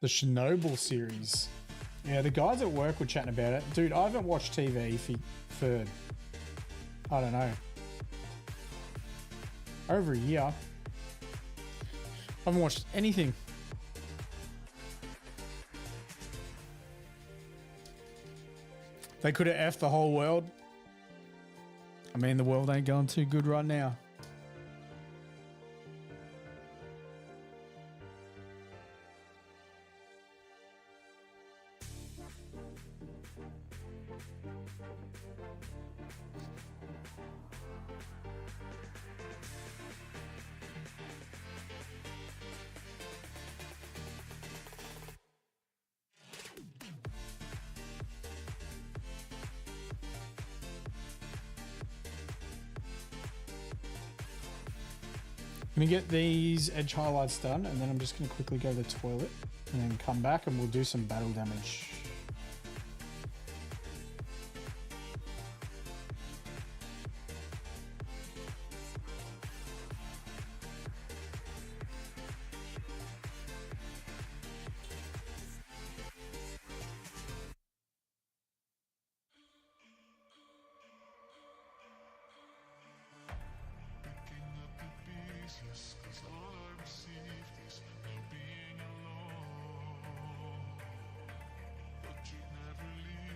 A: The Chernobyl series. Yeah, the guys at work were chatting about it. Dude, I haven't watched TV for I don't know, over a year. I haven't watched anything. They could have effed the whole world. I mean, the world ain't going too good right now. Gonna get these edge highlights done, and then I'm just gonna quickly go to the toilet and then come back and we'll do some battle damage.
B: But you never leave.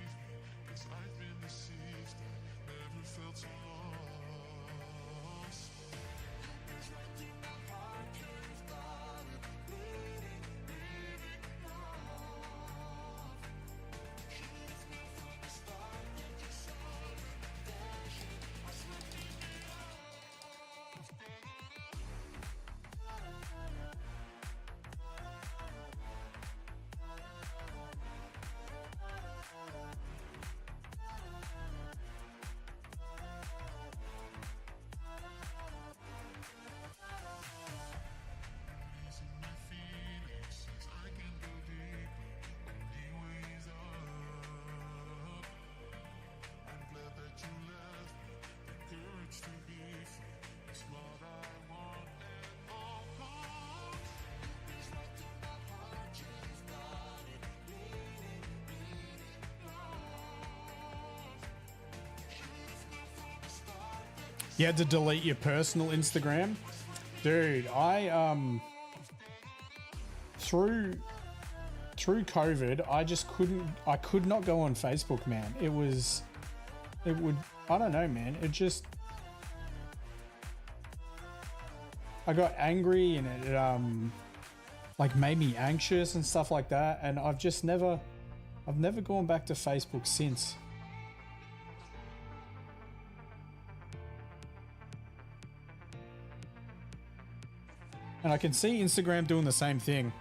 A: You had to delete your personal Instagram? Dude, I through COVID, I could not go on Facebook, man. I don't know, man. I got angry and it like made me anxious and stuff like that. And I've never gone back to Facebook since. And I can see Instagram doing the same thing.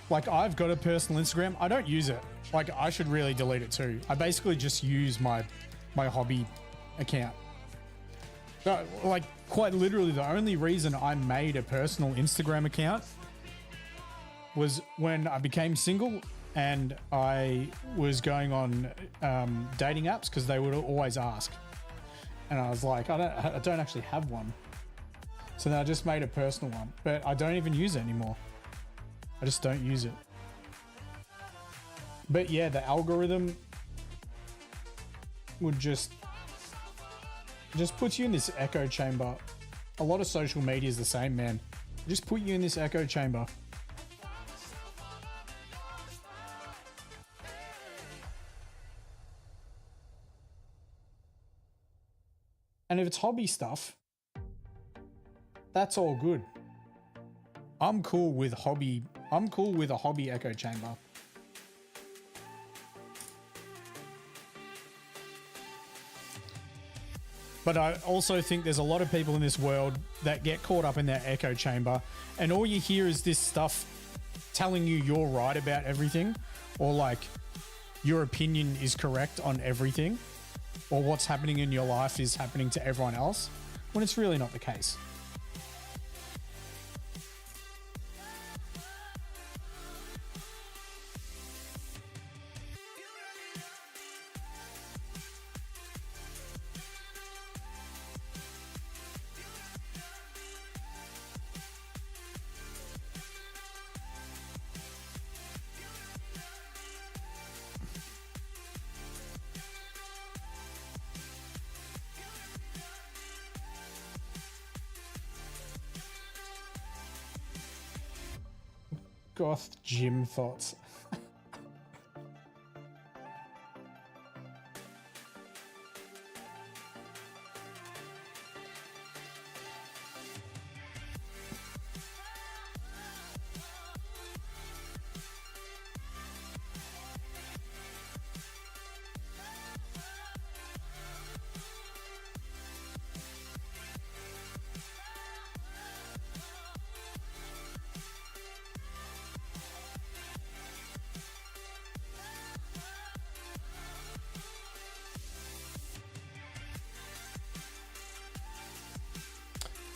A: Like, I've got a personal Instagram. I don't use it. Like, I should really delete it too. I basically just use my hobby account. Like, quite literally, the only reason I made a personal Instagram account was when I became single and I was going on dating apps because they would always ask. And I was like, I don't actually have one. So then I just made a personal one, but I don't even use it anymore. I just don't use it. But yeah, the algorithm would just puts you in this echo chamber. A lot of social media is the same, man. Just put you in this echo chamber. And if it's hobby stuff, that's all good. I'm cool with a hobby echo chamber. But I also think there's a lot of people in this world that get caught up in their echo chamber, and all you hear is this stuff telling you you're right about everything, or like your opinion is correct on everything, or what's happening in your life is happening to everyone else, when it's really not the case. Goth gym thoughts.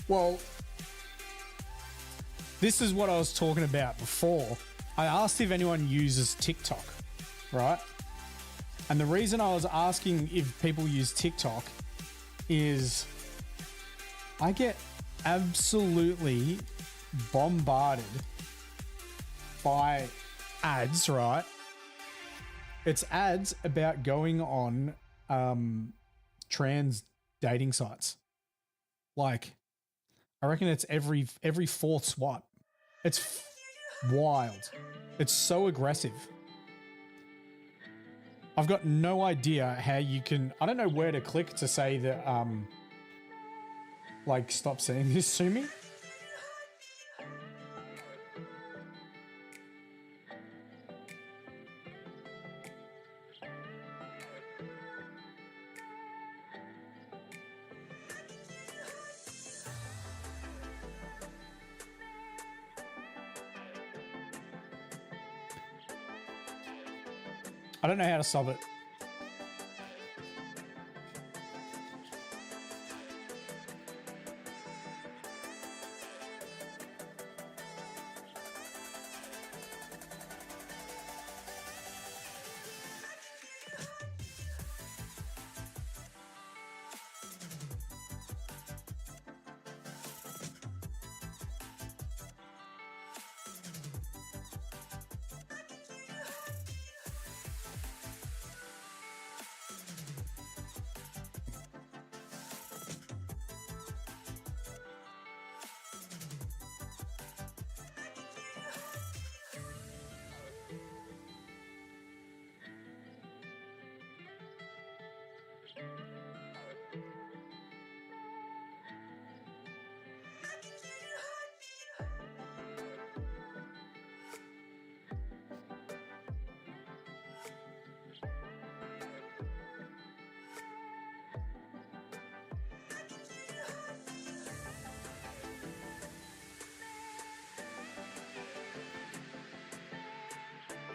A: Well, this is what I was talking about before. I asked if anyone uses TikTok, right? And the reason I was asking if people use TikTok is I get absolutely bombarded by ads, right? It's ads about going on trans dating sites. Like, I reckon it's every fourth swipe. It's wild. It's so aggressive. I've got no idea how you can. I don't know where to click to say that. Like, stop saying this to me. I don't know how to solve it.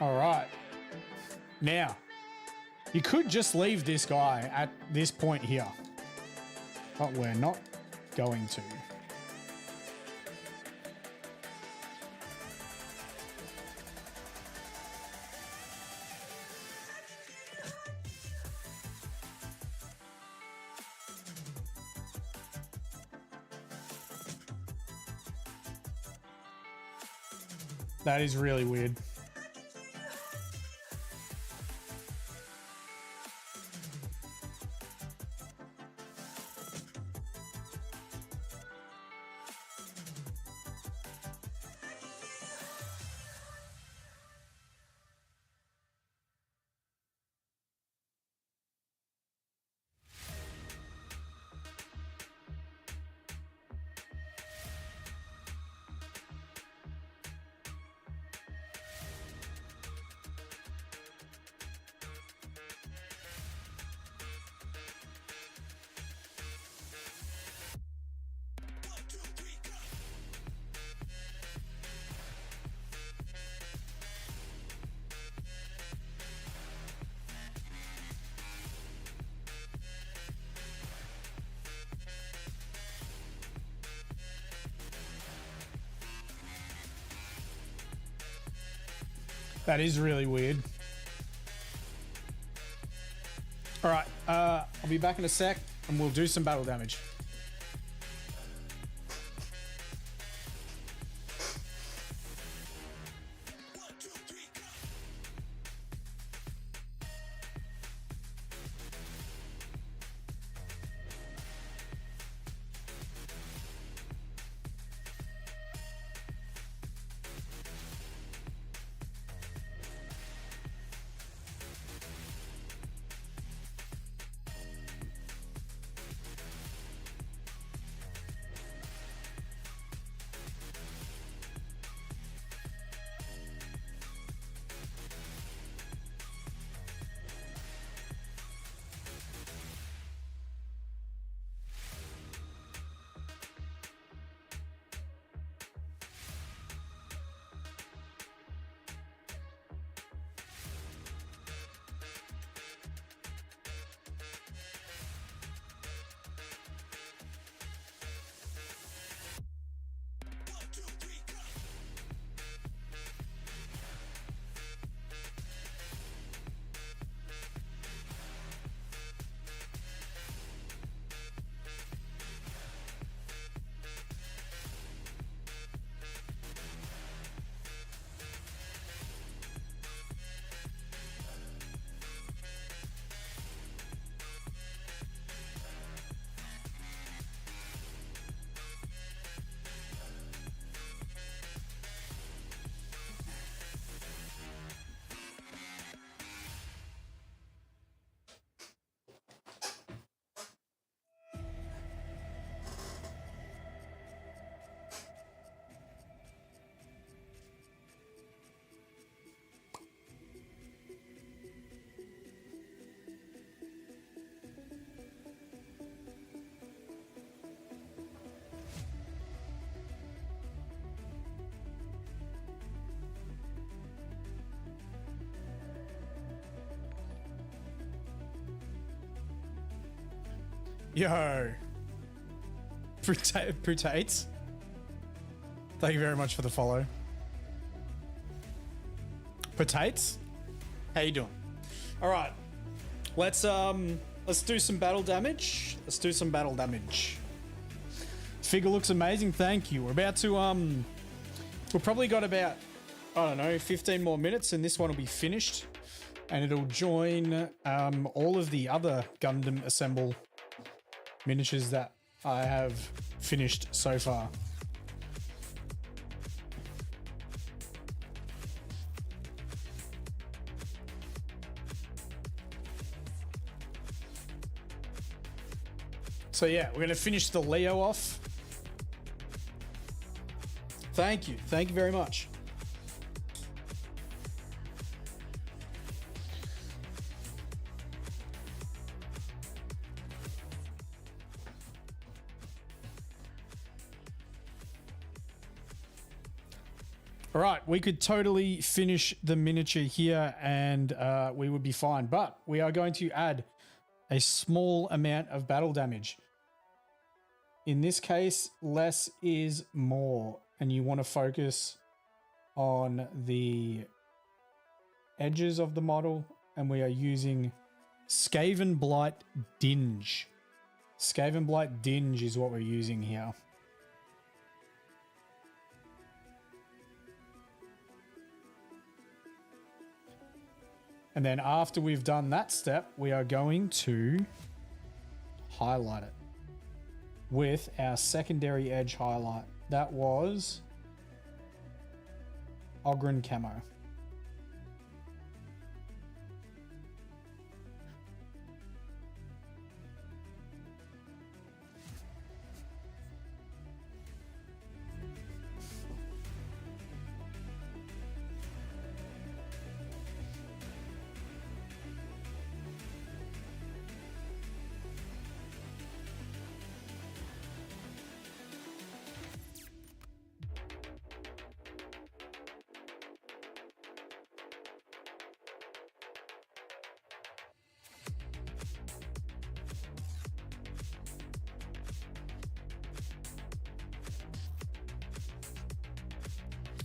A: All right. Now, you could just leave this guy at this point here, but we're not going to. That is really weird. That is really weird. All right, I'll be back in a sec and we'll do some battle damage. Yo. Prutates. Thank you very much for the follow. Potates? How you doing? All right. Let's do some battle damage. Let's do some battle damage. Figure looks amazing. Thank you. We're about to we've probably got about, I don't know, 15 more minutes and this one will be finished and it'll join all of the other Gundam Assemble miniatures that I have finished so far. So yeah, we're going to finish the Leo off. Thank you. Thank you very much. All right, we could totally finish the miniature here and we would be fine, but we are going to add a small amount of battle damage. In this case, less is more, and you want to focus on the edges of the model, and we are using Skaven Blight Dinge. Skaven Blight Dinge is what we're using here. And then after we've done that step, we are going to highlight it with our secondary edge highlight. That was Ogren Camo.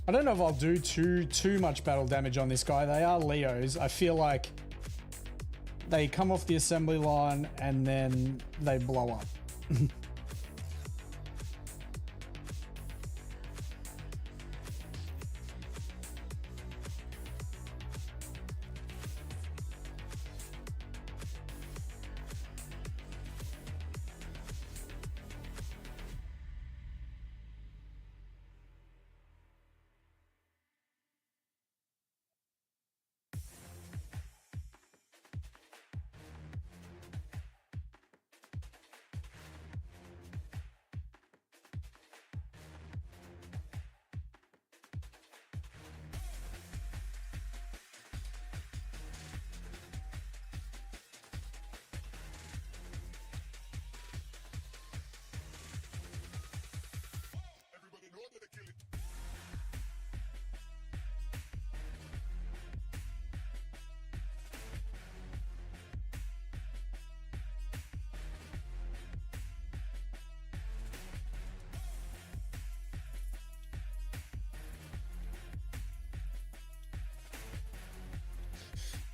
A: I don't know if I'll do too much battle damage on this guy. They are Leos. I feel like they come off the assembly line and then they blow up.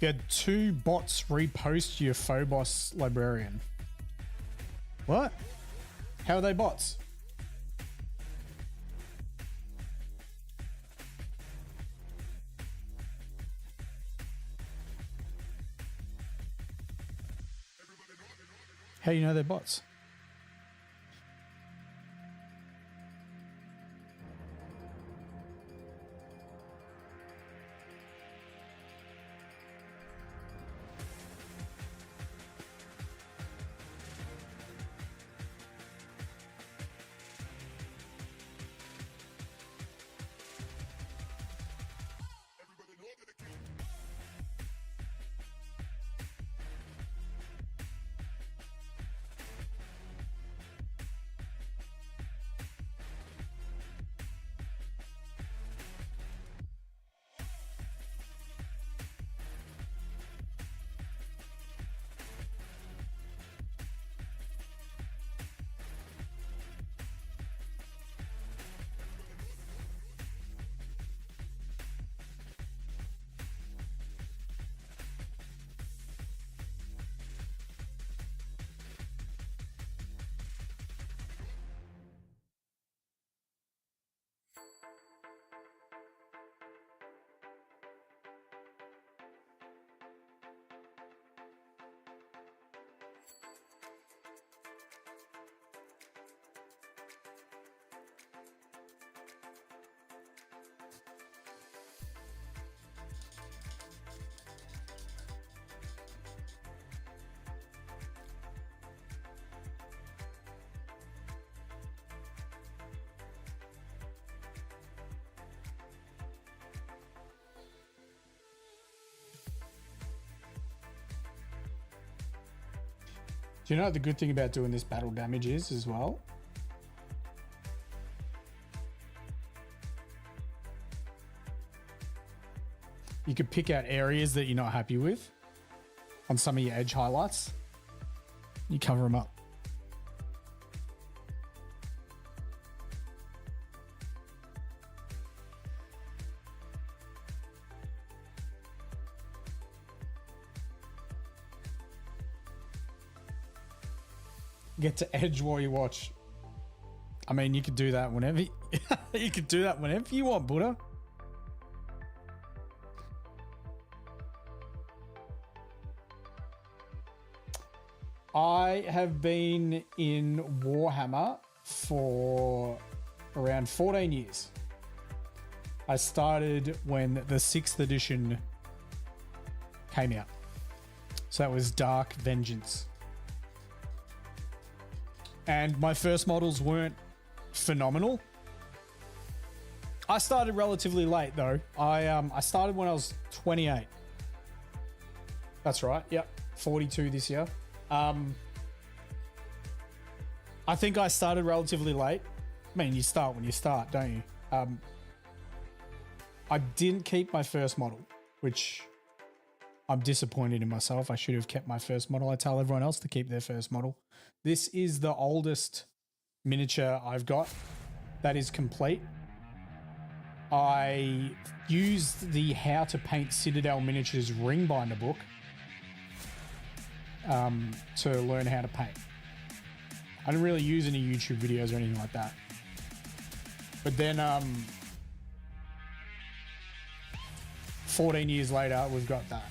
A: You had 2 bots repost your Phobos librarian. What? How are they bots? How do you know they're bots? Do you know what the good thing about doing this battle damage is as well? you could pick out areas that you're not happy with on some of your edge highlights. You cover them up. Get to edge while you watch. I mean, you could do that whenever you could do that whenever you want, Buddha. I have been in Warhammer for around 14 years. I started when the 6th edition came out. So that was Dark Vengeance. And my first models weren't phenomenal. I started relatively late though. I started when I was 28. That's right. Yep. 42 this year. I think I started relatively late. I mean, you start when you start, don't you? I didn't keep my first model, which I'm disappointed in myself. I should have kept my first model. I tell everyone else to keep their first model. This is the oldest miniature I've got that is complete. I used the How to Paint Citadel Miniatures ring binder book to learn how to paint. I didn't really use any YouTube videos or anything like that. But then 14 years later, we've got that.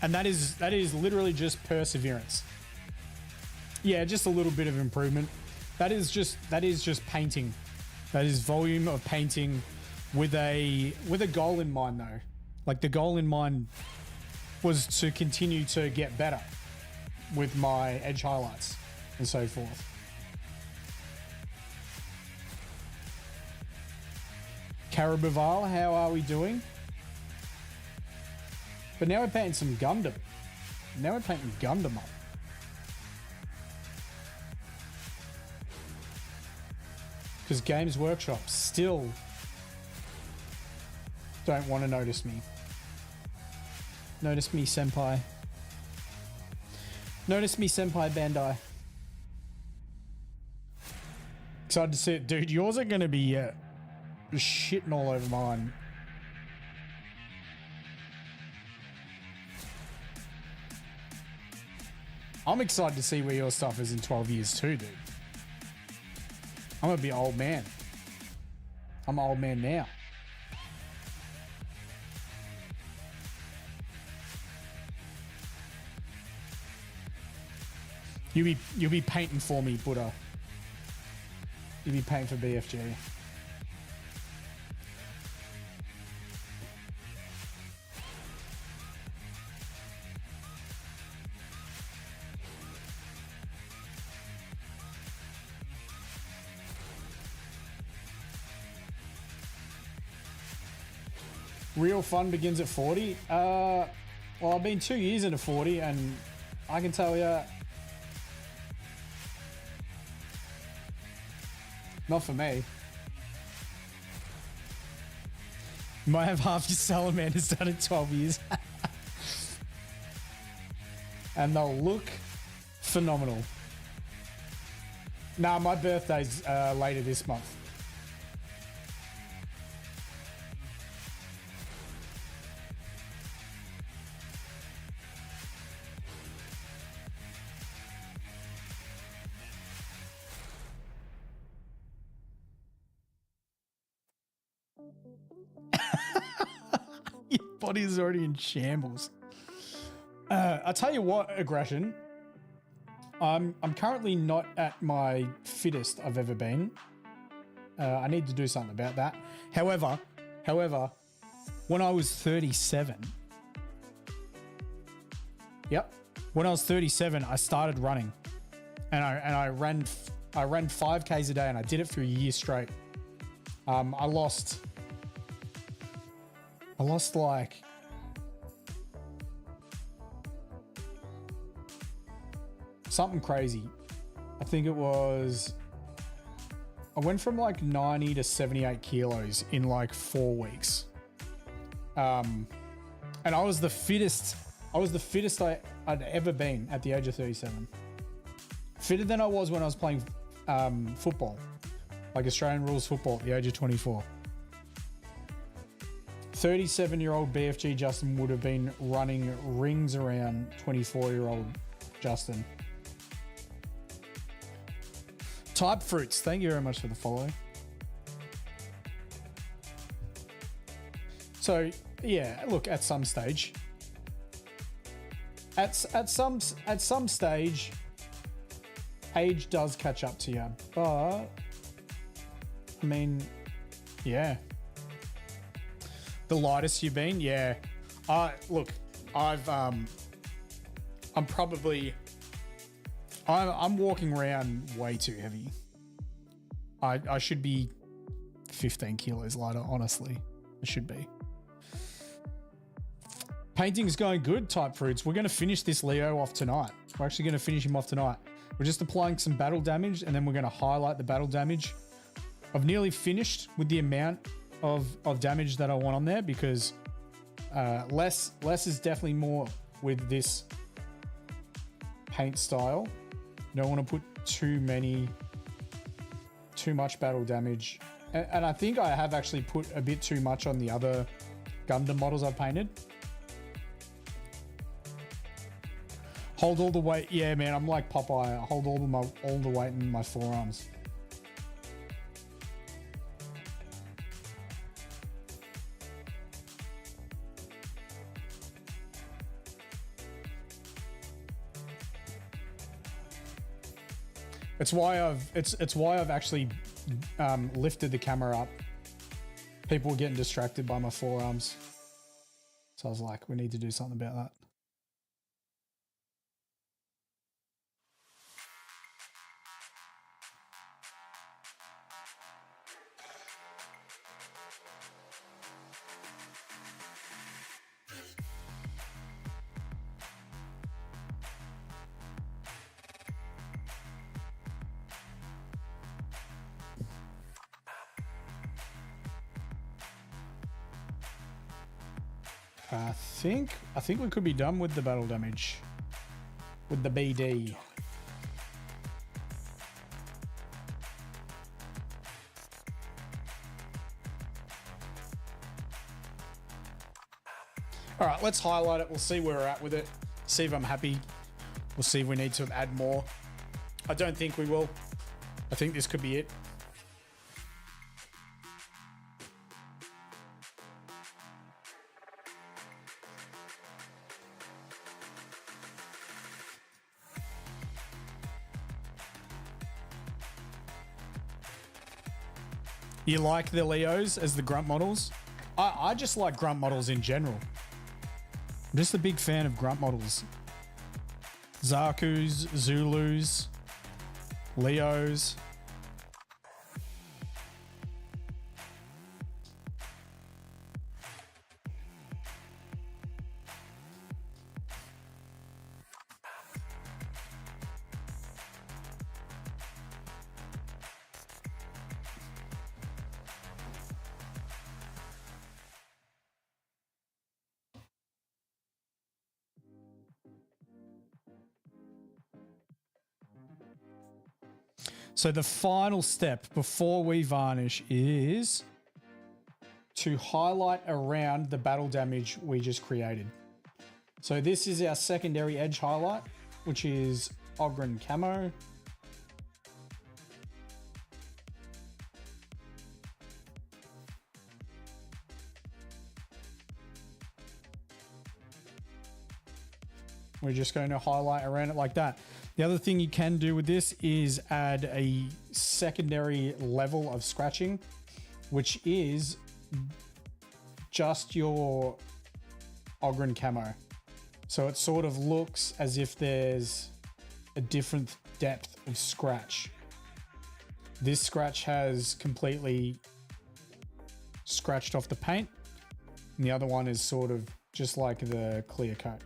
A: And that is literally just perseverance. Yeah, just a little bit of improvement. That is just painting. That is volume of painting with a goal in mind though. Like the goal in mind was to continue to get better with my edge highlights and so forth. Carabaval, how are we doing? But now we're painting some Gundam. Now we're painting Gundam up. Because Games Workshop still don't want to notice me. Notice me, senpai. Notice me, senpai Bandai. Excited to see it. Dude, yours are going to be shitting all over mine. I'm excited to see where your stuff is in 12 years too, dude. I'm going to be an old man. I'm an old man now. You'll be painting for me, Buddha. You'll be painting for BFG. Real fun begins at 40. Well, I've been 2 years into 40, and I can tell you, not for me. You might have half your salamanders done in 12 years. And they'll look phenomenal. Nah, my birthday's later this month. Your body is already in shambles. I'll tell you what, Aggression. I'm currently not at my fittest I've ever been. I need to do something about that. However, when I was 37, when I was 37, I started running, and I ran 5Ks a day, and I did it for a year straight. I lost I lost like something crazy. I think it was, I went from like 90 to 78 kilos in like 4 weeks. And I was the fittest I'd ever been at the age of 37. Fitter than I was when I was playing football, like Australian rules football at the age of 24. 37-year-old BFG Justin would have been running rings around 24-year-old Justin. Type Fruits, thank you very much for the follow. So yeah, look, at some stage, at some stage, age does catch up to you. But I mean, yeah, the lightest you've been, yeah. Look, I'm walking around way too heavy. I should be 15 kilos lighter, honestly. I should be. Painting's going good, Type Fruits. We're going to finish this Leo off tonight. We're actually going to finish him off tonight. We're just applying some battle damage, and then we're going to highlight the battle damage. I've nearly finished with the amount of damage that I want on there, because less is definitely more with this paint style. You don't want to put too much battle damage. And I think I have actually put a bit too much on the other Gundam models I've painted. Hold all the weight. Yeah, man, I'm like Popeye. I hold all the weight in my forearms. It's why I've actually lifted the camera up. People were getting distracted by my forearms, so I was like, we need to do something about that. I think we could be done with the battle damage with the BD. All right, let's highlight it. We'll see where we're at with it. See if I'm happy. We'll see if we need to add more. I don't think we will. I think this could be it. You like the Leos as the grunt models? I just like grunt models in general. I'm just a big fan of grunt models. Zaku's, Zulus, Leos. So the final step before we varnish is to highlight around the battle damage we just created. So this is our secondary edge highlight, which is Ogren Camo. We're just going to highlight around it like that. The other thing you can do with this is add a secondary level of scratching, which is just your Ogren Camo. So it sort of looks as if there's a different depth of scratch. This scratch has completely scratched off the paint. And the other one is sort of just like the clear coat.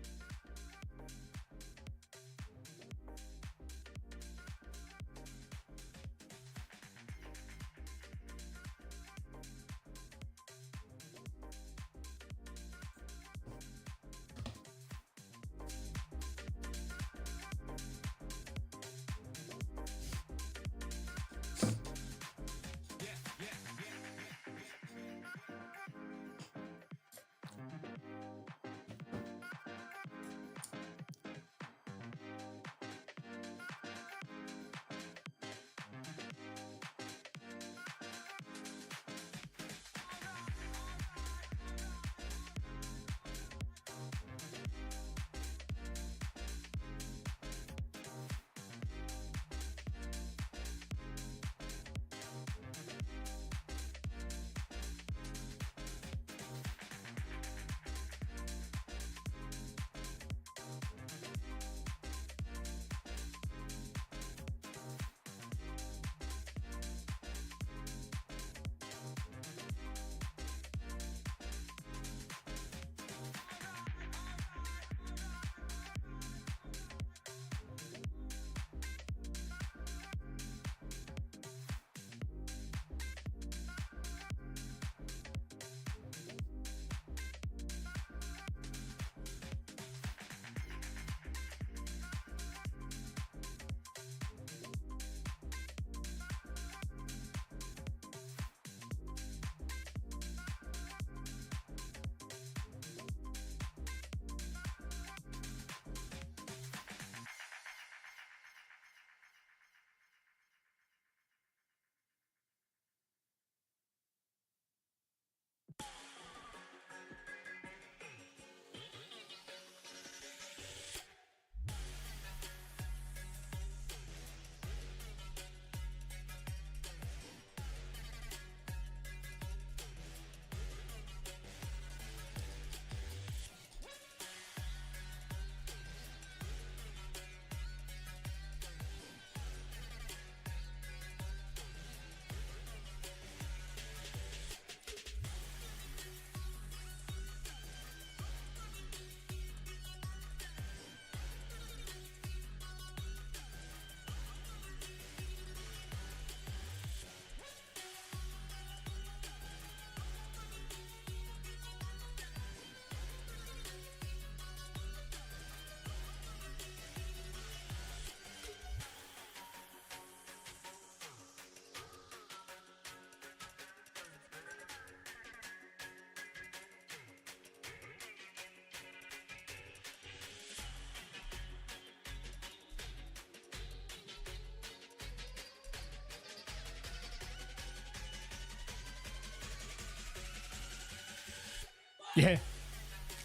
A: Yeah,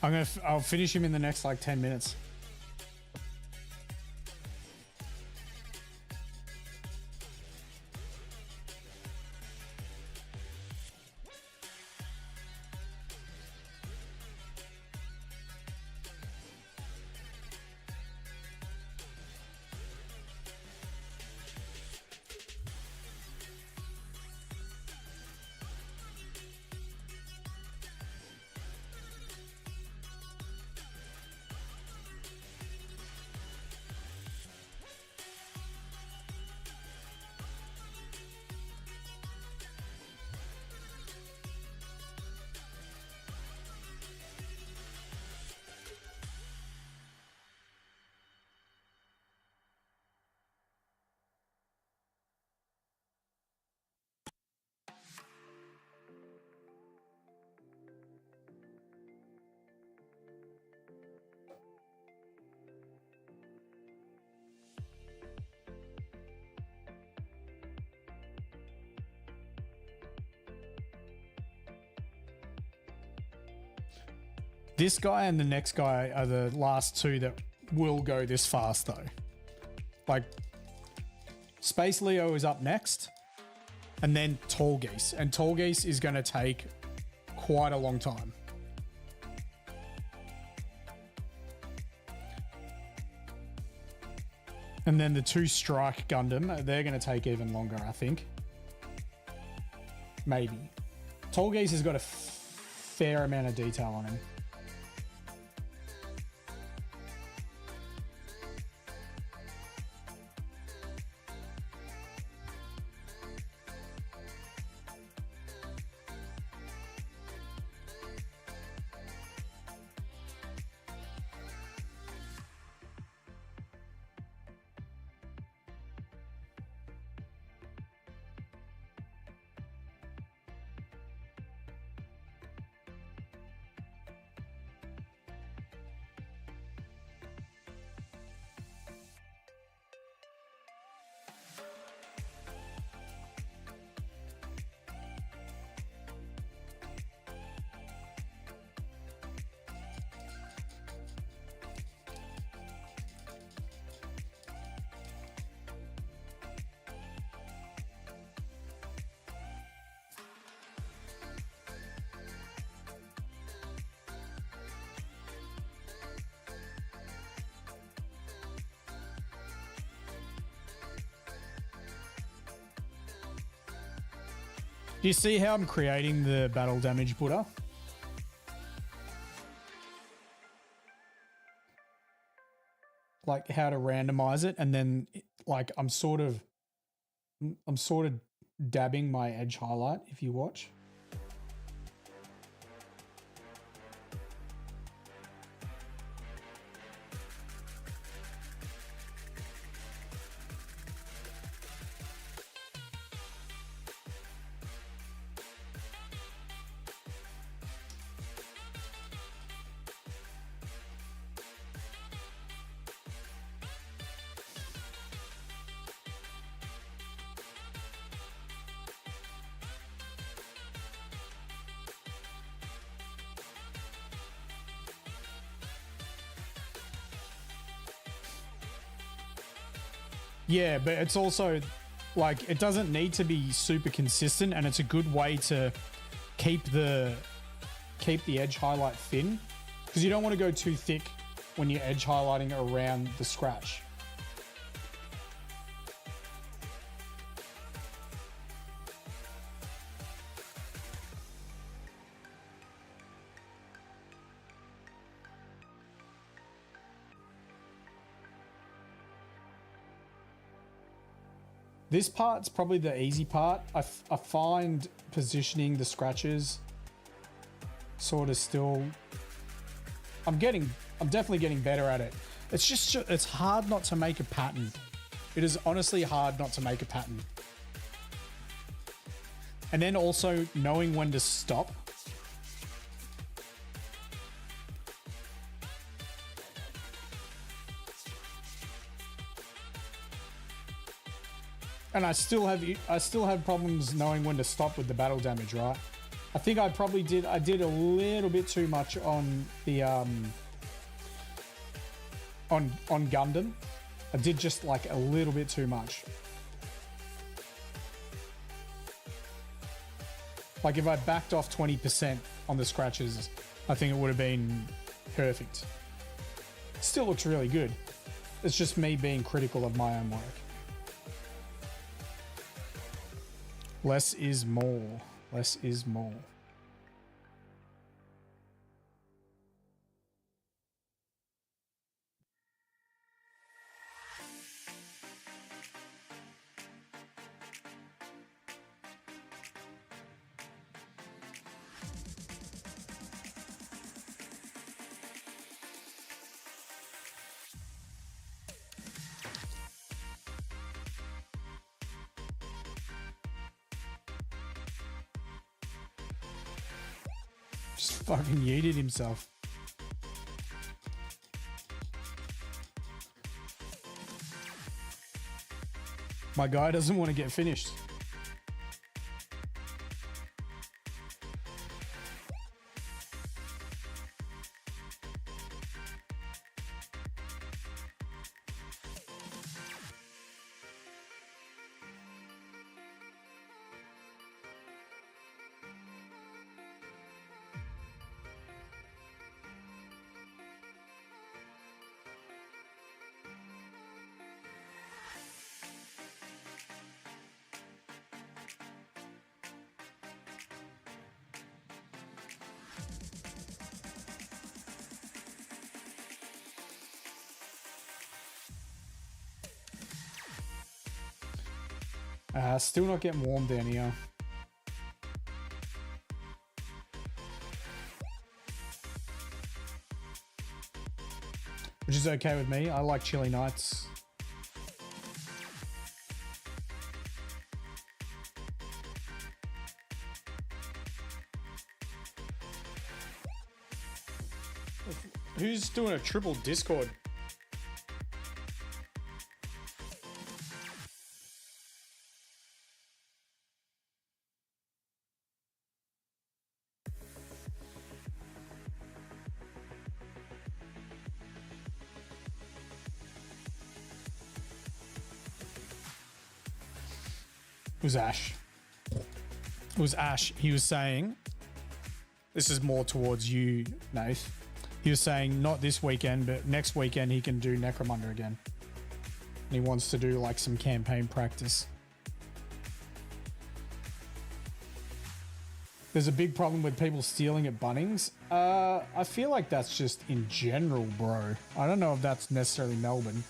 A: I'll finish him in the next like 10 minutes. This guy and the next guy are the last two that will go this fast though. Like Space Leo is up next and then Tall Geese. And Tall Geese is going to take quite a long time. And then the two Strike Gundam, they're going to take even longer, I think. Maybe. Tall Geese has got a fair amount of detail on him. Do you see how I'm creating the battle damage Buddha? Like how to randomize it, and then like I'm sort of dabbing my edge highlight if you watch. Yeah, but it's also like it doesn't need to be super consistent, and it's a good way to keep the edge highlight thin, because you don't want to go too thick when you're edge highlighting around the scratch. This part's probably the easy part. I find positioning the scratches sort of still... I'm definitely getting better at it. It's hard not to make a pattern. It is honestly hard not to make a pattern. And then also knowing when to stop. And I still have problems knowing when to stop with the battle damage, right? I think I did a little bit too much on the on Gundam. I did just like a little bit too much. Like if I backed off 20% on the scratches, I think it would have been perfect. Still looks really good. It's just me being critical of my own work. Less is more. Less is more. Just fucking yeeted himself. My guy doesn't want to get finished. Still not getting warm down here. Which is okay with me. I like chilly nights. Who's doing a triple Discord? It was Ash. It was Ash. He was saying, this is more towards you, Nath. He was saying not this weekend, but next weekend he can do Necromunda again. And he wants to do like some campaign practice. There's a big problem with people stealing at Bunnings. I feel like that's just in general, bro. I don't know if that's necessarily Melbourne.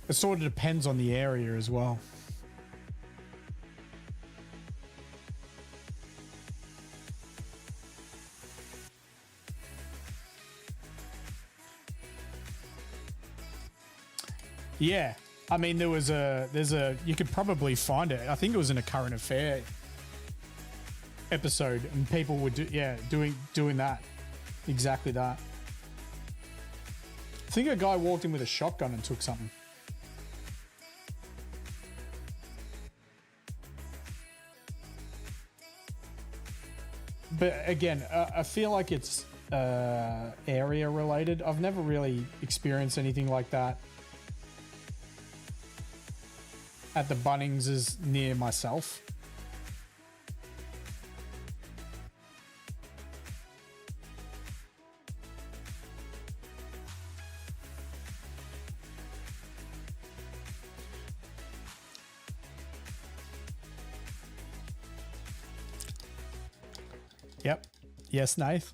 A: It sort of depends on the area as well. Yeah. I mean, there's a, you could probably find it. I think it was in a current affair episode and people were doing that. Exactly that. I think a guy walked in with a shotgun and took something. But again, I feel like it's area related. I've never really experienced anything like that at the Bunnings is near myself. Yep. Yes, Nath.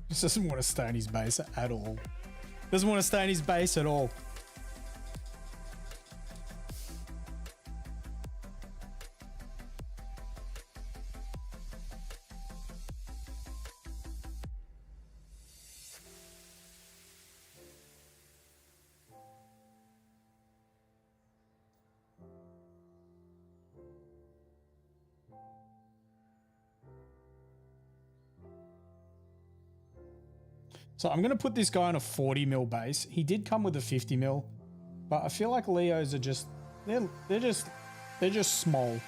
A: Just doesn't want to stay in his base at all. Doesn't want to stay in his base at all. So I'm going to put this guy on a 40 mil base. He did come with a 50 mil, but I feel like Leos are just, they're just small.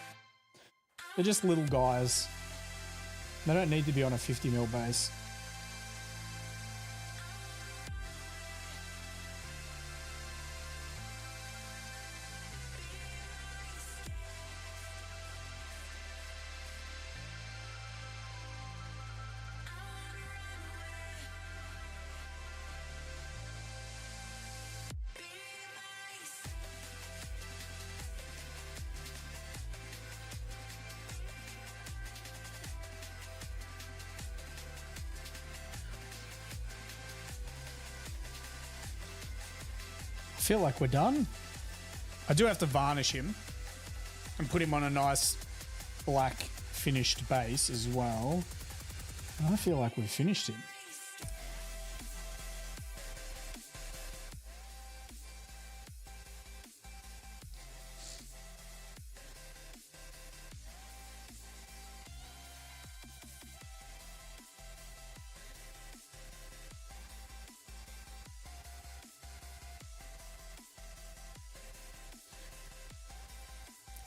A: They're just little guys. They don't need to be on a 50mm base. I feel like we're done. I do have to varnish him and put him on a nice black finished base as well. And I feel like we've finished him.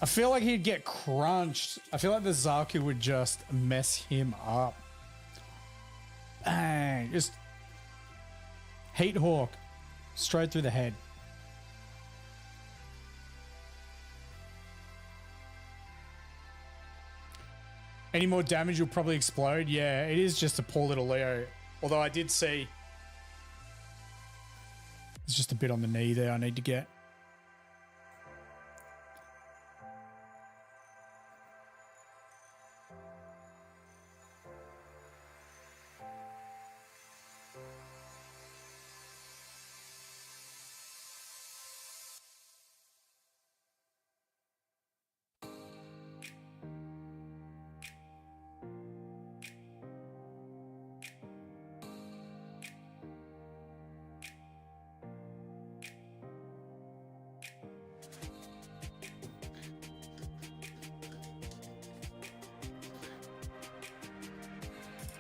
A: I feel like he'd get crunched. I feel like the Zaku would just mess him up. Bang. Just Heat Hawk straight through the head. Any more damage will probably explode. Yeah, it is just a poor little Leo. Although I did see there's just a bit on the knee there I need to get.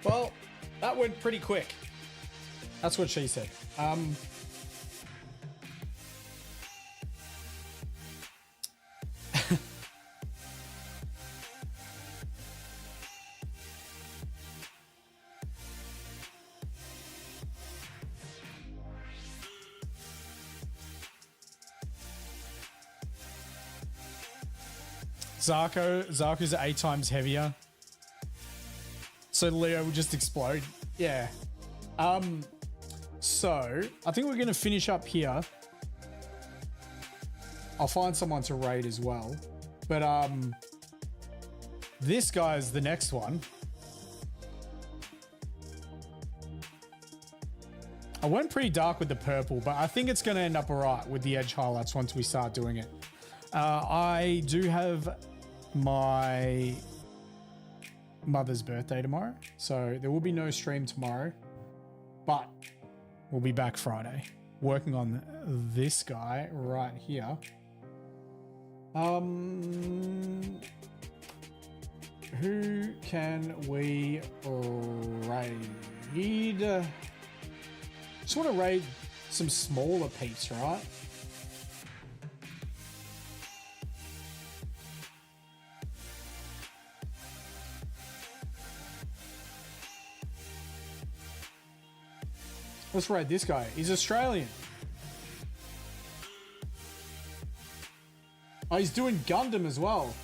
A: Well, that went pretty quick. That's what she said. Zaku's 8 times heavier. So Leo will just explode. Yeah. So I think we're going to finish up here. I'll find someone to raid as well. But this guy is the next one. I went pretty dark with the purple, but I think it's going to end up all right with the edge highlights once we start doing it. I do have my mother's birthday tomorrow, so there will be no stream tomorrow, but we'll be back Friday working on this guy right here. Who can we raid? Just want to raid some smaller peeps, right? Let's raid this guy. He's Australian. Oh, he's doing Gundam as well.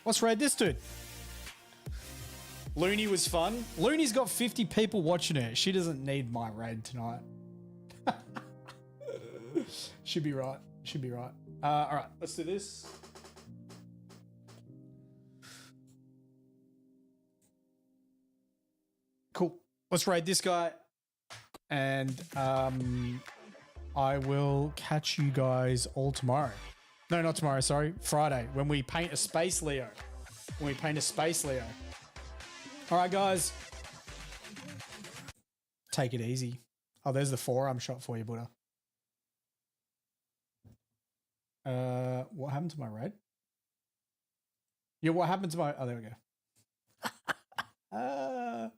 A: Let's raid this dude. Looney was fun. Looney's got 50 people watching it. She doesn't need my raid tonight. Should be right. Should be right. All right, let's do this. Cool. Let's raid this guy. And I will catch you guys all tomorrow. No, not tomorrow, sorry. Friday, when we paint a space Leo. When we paint a space Leo. All right, guys. Take it easy. Oh, there's the forearm shot for you, Buddha. What happened to my raid? Yeah, what happened to my... Oh, there we go.